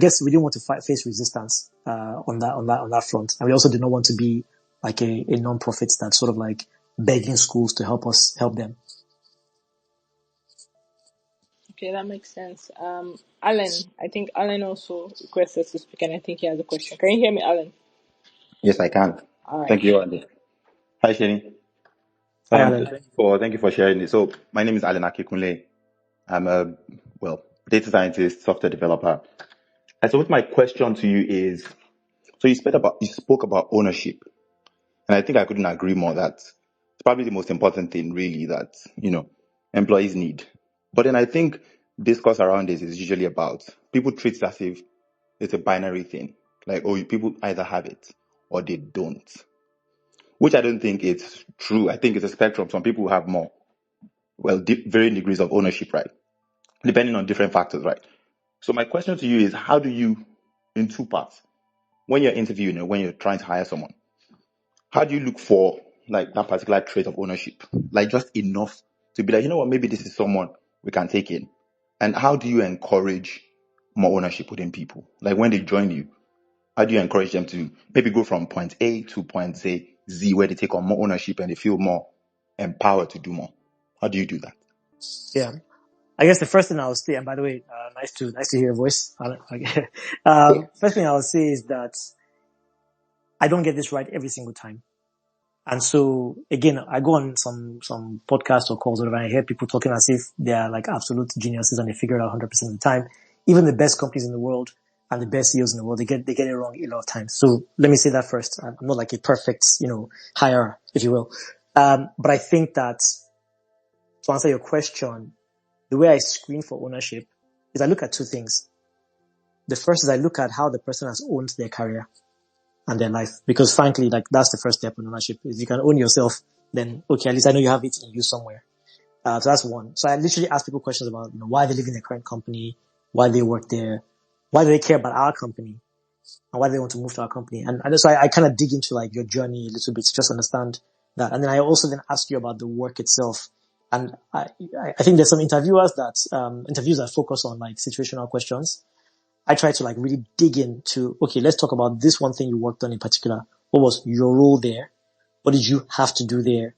guess we didn't want to face resistance on that front, and we also did not want to be like a non-profit that's sort of like begging schools to help them.
Okay, that makes sense. Alan, I think Alan also requested to speak, and I think he has a question. Can you hear me, Alan?
Yes, I can.
All right.
Thank you, Andy. Hi, Sheni.
Hi, Alan.
Thank you for sharing this. So, my name is Alan Akikunle. I'm a data scientist, software developer. And so, what my question to you is: so you spoke about ownership, and I think I couldn't agree more that it's probably the most important thing, really, that employees need. But then I think discourse around this is usually about people treat it as if it's a binary thing, like people either have it or they don't. Which I don't think it's true. I think it's a spectrum. Some people have more, varying degrees of ownership, right? Depending on different factors, right? So my question to you is, how do you, in two parts, when you're interviewing or when you're trying to hire someone, how do you look for like that particular trait of ownership? Like just enough to be like, you know what, maybe this is someone we can take in. And how do you encourage more ownership within people? Like when they join you, how do you encourage them to maybe go from point A to point, say, Z, where they take on more ownership and they feel more empowered to do more? How do you do that?
Yeah. I guess the first thing I would say, and by the way, nice to hear your voice. First thing I would say is that I don't get this right every single time. And so again, I go on some podcasts or calls or whatever, and I hear people talking as if they are like absolute geniuses and they figure it out 100% of the time. Even the best companies in the world and the best CEOs in the world, they get it wrong a lot of times. So let me say that first. I'm not like a perfect, hire, if you will. But I think that to answer your question, the way I screen for ownership is I look at two things. The first is I look at how the person has owned their career and their life, because frankly, like that's the first step in ownership. If you can own yourself, then okay, at least I know you have it in you somewhere. So that's one. So I literally ask people questions about why they live in their current company, why they work there, why do they care about our company, and why they want to move to our company. And so I kind of dig into like your journey a little bit to just understand that. And then I also then ask you about the work itself. And I think there's some interviewers that focus on like situational questions. I try to like really dig into, okay, let's talk about this one thing you worked on in particular. What was your role there? What did you have to do there?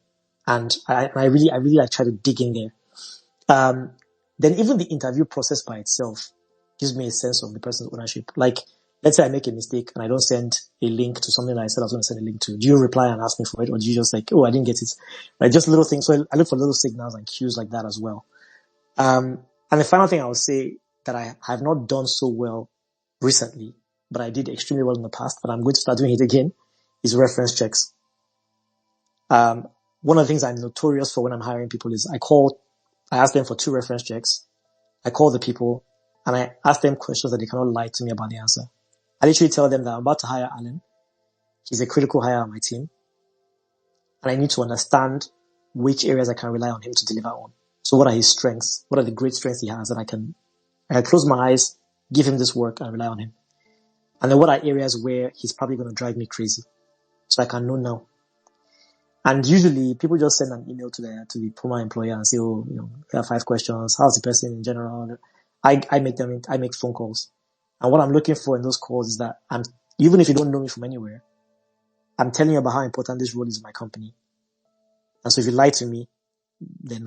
And I really like try to dig in there. Then even the interview process by itself gives me a sense of the person's ownership. Like, let's say I make a mistake and I don't send a link to something that I said I was going to send a link to. Do you reply and ask me for it? Or do you just like, oh, I didn't get it? Like just little things. So I look for little signals and cues like that as well. And the final thing I would say that I have not done so well recently, but I did extremely well in the past, but I'm going to start doing it again, is reference checks. one of the things I'm notorious for when I'm hiring people is I ask them for 2 reference checks. I call the people and I ask them questions that they cannot lie to me about the answer. I literally tell them that I'm about to hire Alan. He's a critical hire on my team. And I need to understand which areas I can rely on him to deliver on. So what are his strengths? What are the great strengths he has that I can close my eyes, give him this work and rely on him? And then what are areas where he's probably going to drive me crazy? So I can know now. And usually people just send an email to the former employer and say, oh, here are 5 questions. How's the person in general? I make phone calls. And what I'm looking for in those calls is that even if you don't know me from anywhere, I'm telling you about how important this role is in my company. And so if you lie to me, then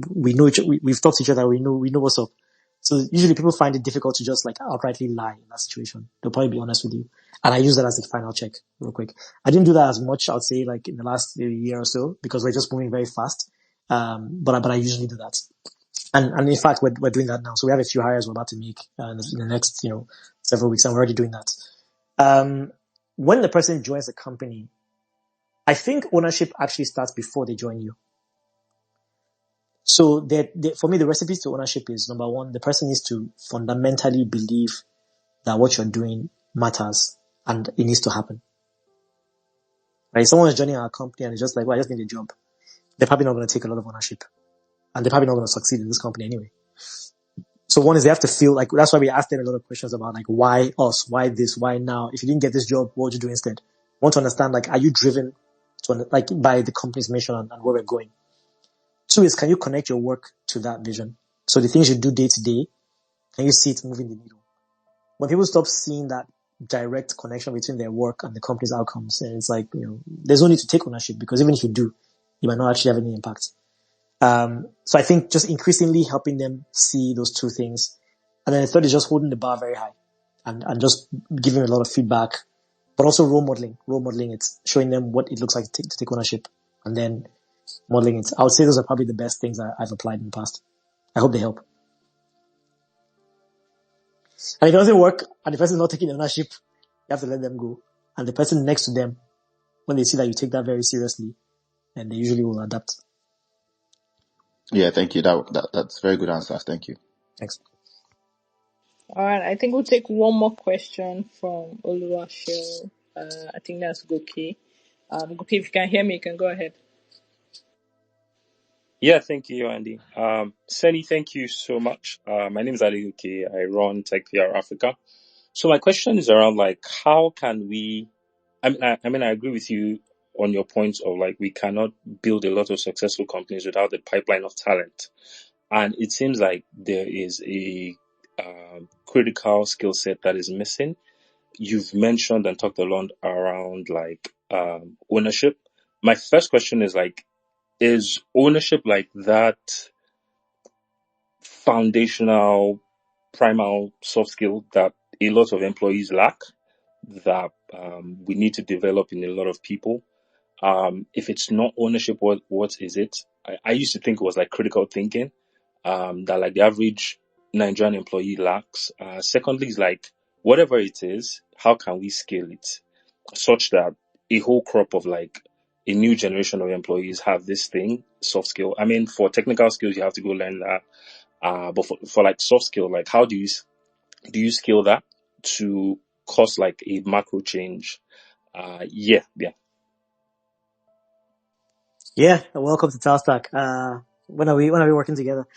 we know we've talked to each other, we know what's up. So usually people find it difficult to just outrightly lie in that situation. They'll probably be honest with you. And I use that as the final check real quick. I didn't do that as much, I'd say, in the last year or so, because we're just moving very fast. But I usually do that. And in fact, we're doing that now. So we have a few hires we're about to make, in the next, several weeks, and we're already doing that. When the person joins the company, I think ownership actually starts before they join you. So for me, the recipes to ownership is, number one, the person needs to fundamentally believe that what you're doing matters and it needs to happen. Right? Someone is joining our company and it's just well, I just need a job. They're probably not going to take a lot of ownership and they're probably not going to succeed in this company anyway. So one is they have to feel that's why we ask them a lot of questions about why us, why this, why now? If you didn't get this job, what would you do instead? We want to understand are you driven by the company's mission and where we're going? 2 is, can you connect your work to that vision? So the things you do day to day, can you see it moving the needle? When people stop seeing that direct connection between their work and the company's outcomes, and it's there's no need to take ownership, because even if you do, you might not actually have any impact. So I think just increasingly helping them see those 2 things. And then the third is just holding the bar very high and just giving a lot of feedback, but also role modeling. Role modeling, it's showing them what it looks like to take ownership and then modeling it. I would say those are probably the best things I've applied in the past. I hope they help. And if it doesn't work and the person is not taking ownership, you have to let them go. And the person next to them, when they see that you take that very seriously, and they usually will adapt.
Yeah, thank you. That's very good answers. Thank you.
Thanks.
All right, I think we'll take one more question from Oluwashel. I think that's Goki. Goki, if you can hear me, you can go ahead.
Yeah, thank you, Andy. Seni, thank you so much. My name is Ali Uki. I run Tech PR Africa. So my question is around how can we? I agree with you on your point of we cannot build a lot of successful companies without the pipeline of talent, and it seems like there is a critical skill set that is missing. You've mentioned and talked a lot around ownership. My first question is ownership that foundational primal soft skill that a lot of employees lack, that we need to develop in a lot of people? If it's not ownership, what is it? I used to think it was critical thinking, that the average Nigerian employee lacks. Secondly is whatever it is, how can we scale it such that a whole crop of a new generation of employees have this thing, soft skill? I mean, for technical skills, you have to go learn that. But for soft skill, how do you scale that to cause a macro change? Yeah.
Yeah, welcome to Talstack. When are we working together?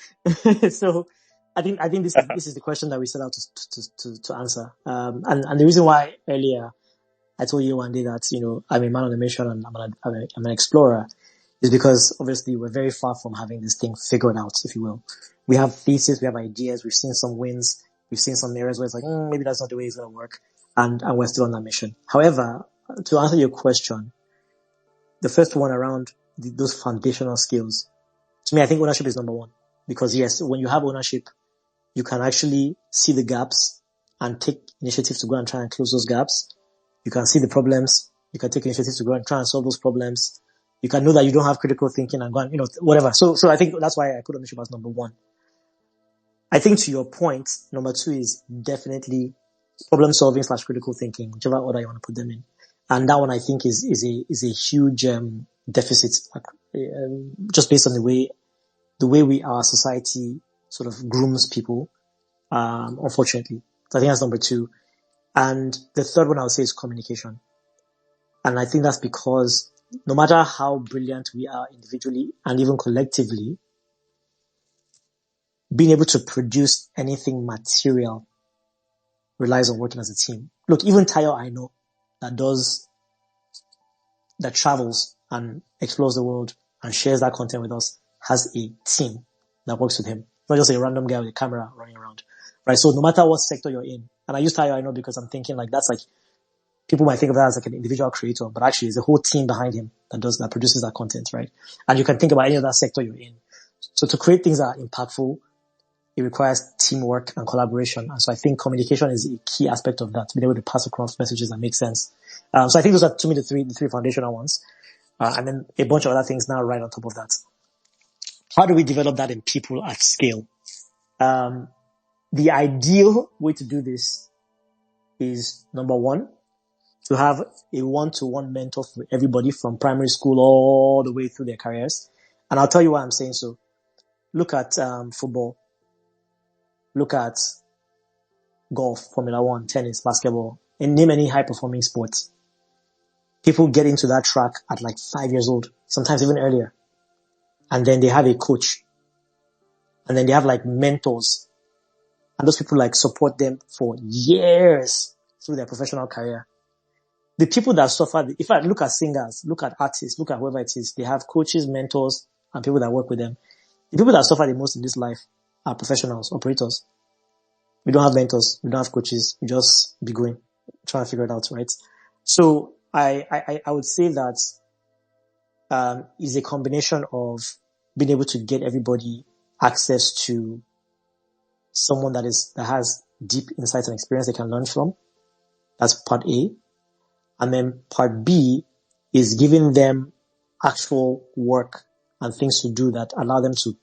So I think this is the question that we set out to answer. And the reason why earlier I told you one day that, I'm a man on a mission and I'm an explorer is because obviously we're very far from having this thing figured out, if you will. We have thesis, we have ideas, we've seen some wins, we've seen some areas where it's maybe that's not the way it's going to work. And we're still on that mission. However, to answer your question, the first one around those foundational skills, to me, I think ownership is number one. Because yes, when you have ownership, you can actually see the gaps and take initiative to go and try and close those gaps. You can see the problems. You can take initiative to go and try and solve those problems. You can know that you don't have critical thinking and go and, whatever. So I think that's why I put ownership as number one. I think to your point, number 2 is definitely problem solving / critical thinking, whichever order you want to put them in. And that one I think is a huge deficit just based on the way our society sort of grooms people, unfortunately. So I think that's number two. And the third one I would say is communication. And I think that's because no matter how brilliant we are individually and even collectively, being able to produce anything material relies on working as a team. Look, even Tayo I know that travels and explores the world and shares that content with us has a team that works with him. Not just a random guy with a camera running around. Right? So no matter what sector you're in, and I use Tayo I know because I'm thinking like that's like, people might think of that as like an individual creator, but actually it's a whole team behind him that produces that content, right? And you can think about any other sector you're in. So to create things that are impactful, it requires teamwork and collaboration. And so I think communication is a key aspect of that, being able to pass across messages that make sense. So I think those are, to me, the three foundational ones. And then a bunch of other things now right on top of that. How do we develop that in people at scale? The ideal way to do this is, number one, to have a one-to-one mentor for everybody from primary school all the way through their careers. And I'll tell you why I'm saying so. Look at football. Look at golf, Formula One, tennis, basketball, and name any high-performing sports. People get into that track at like 5 years old, sometimes even earlier. And then they have a coach. And then they have like mentors. And those people like support them for years through their professional career. The people that suffer, if I look at singers, look at artists, look at whoever it is, they have coaches, mentors, and people that work with them. The people that suffer the most in this life are professionals, operators. We don't have mentors, we don't have coaches, we just be going, trying to figure it out, right? So I would say that is a combination of being able to get everybody access to someone that has deep insights and experience they can learn from. That's part A. And then part B is giving them actual work and things to do that allow them to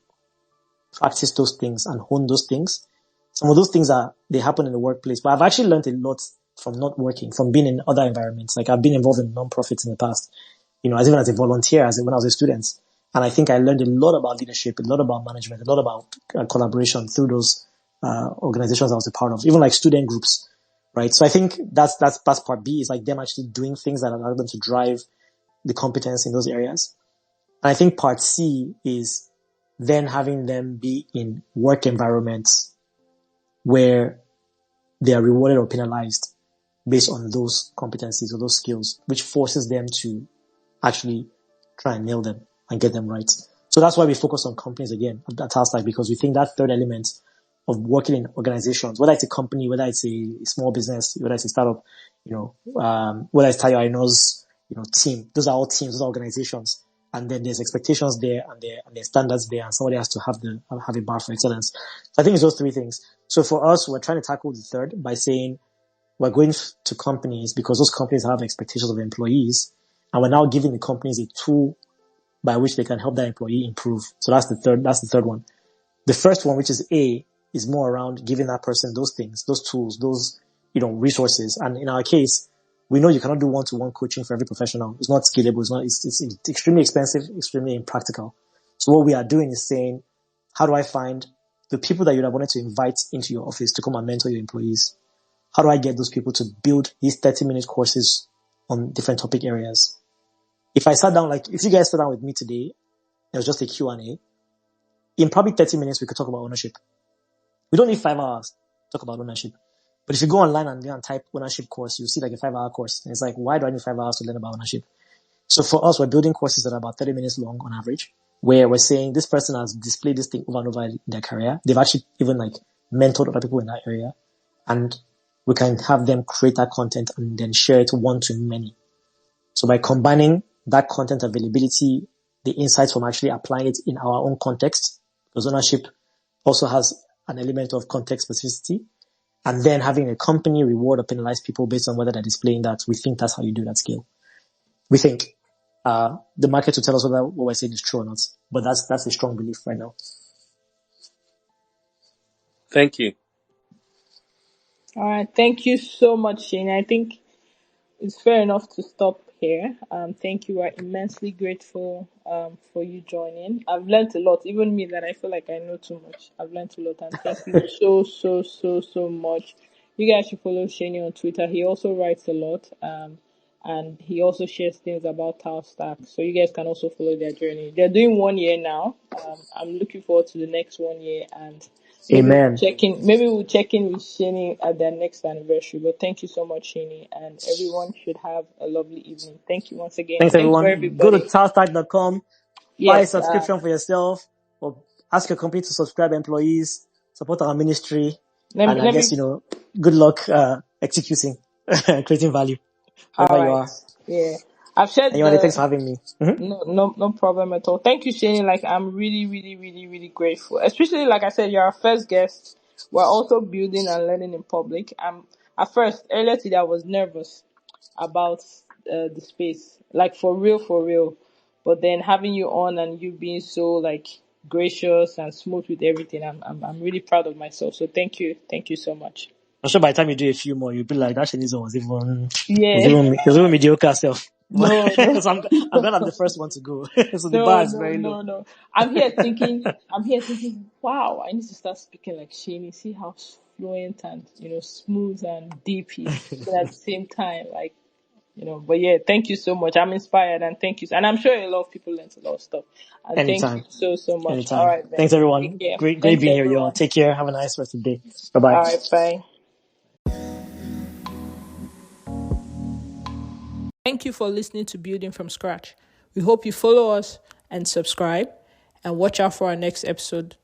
practice those things and hone those things. Some of those things they happen in the workplace, but I've actually learned a lot from not working, from being in other environments. Like I've been involved in non-profits in the past, even as a volunteer, when I was a student. And I think I learned a lot about leadership, a lot about management, a lot about collaboration through those organizations I was a part of, even like student groups, right? So I think that's part B, is like them actually doing things that allow them to drive the competence in those areas. And I think part C is then having them be in work environments where they are rewarded or penalized based on those competencies or those skills, which forces them to actually try and nail them and get them right. So that's why we focus on companies again at Talstack, because we think that third element of working in organizations, whether it's a company, whether it's a small business, whether it's a startup, whether it's Tayo Aino's, team, those are all teams, those are organizations. And then there's expectations there and there's standards there, and somebody has to have a bar for excellence. So I think it's those three things. So for us, we're trying to tackle the third by saying we're going to companies because those companies have expectations of employees, and we're now giving the companies a tool by which they can help that employee improve. So that's the third one. The first one, which is A, is more around giving that person those things, those tools, those, resources. And in our case, we know you cannot do one-to-one coaching for every professional. It's not scalable. It's extremely expensive, extremely impractical. So what we are doing is saying, how do I find the people that you'd have wanted to invite into your office to come and mentor your employees? How do I get those people to build these 30-minute courses on different topic areas? If you guys sat down with me today, it was just a Q&A. In probably 30 minutes, we could talk about ownership. We don't need 5 hours to talk about ownership. But if you go online and type ownership course, you'll see like a 5-hour course. And it's like, why do I need 5 hours to learn about ownership? So for us, we're building courses that are about 30 minutes long on average, where we're saying this person has displayed this thing over and over in their career. They've actually even mentored other people in that area. And we can have them create that content and then share it one to many. So by combining that content availability, the insights from actually applying it in our own context, because ownership also has an element of context specificity, and then having a company reward or penalize people based on whether they're displaying that, we think that's how you do that scale. We think the market will tell us whether what we're saying is true or not, but that's a strong belief right now.
Thank you.
All right. Thank you so much, Shane. I think it's fair enough to stop here. Thank you. We're immensely grateful for you joining. I've learned a lot, even me that I feel like I know too much. I've learned a lot, and thank you so much. You guys should follow Shani on Twitter. He also writes a lot, and he also shares things about Talstack. So you guys can also follow their journey. They're doing 1 year now. I'm looking forward to the next 1 year, and
Amen.
maybe we'll check in with Shani at their next anniversary. But thank you so much, Shani, and everyone should have a lovely evening. Thank you once again.
Thanks,
Thanks for
everyone. Go to
everybody.
talstack.com, buy a
Yes.
subscription for yourself, or ask your company to subscribe employees, support our ministry,
Let me
and I
let
guess,
me.
good luck executing, creating value
All
wherever you
right.
are.
Yeah. I've shared
Anyway, thanks
the
for having me. Mhm.
no problem at all. Thank you, Shane. Like, I'm really grateful. Especially, like I said, you're our first guest. We're also building and learning in public. At first, earlier today, I was nervous about the space, like for real. But then having you on and you being so like gracious and smooth with everything, I'm really proud of myself. So thank you so much.
I'm sure by the time you do a few more, you'll be like, that Shanizo
Yeah.
was even mediocre self.
No, no.
So I'm glad I'm the first one to go. So the bar
No,
is
no,
very low.
no, no. I'm here thinking, wow, I need to start speaking like Shane. See how fluent and, smooth and deep he's speaking at the same time. Like, but yeah, thank you so much. I'm inspired and thank you. And I'm sure a lot of people learned a lot of stuff. And thank you
Anytime.
so much. All
Anytime.
right, then.
Thanks,
Take
everyone.
care.
Great
Thanks,
being here, y'all.
everyone.
Take care. Have a nice rest of the day. Bye-bye.
All right, bye. Thank you for listening to Building from Scratch. We hope you follow us and subscribe and watch out for our next episode.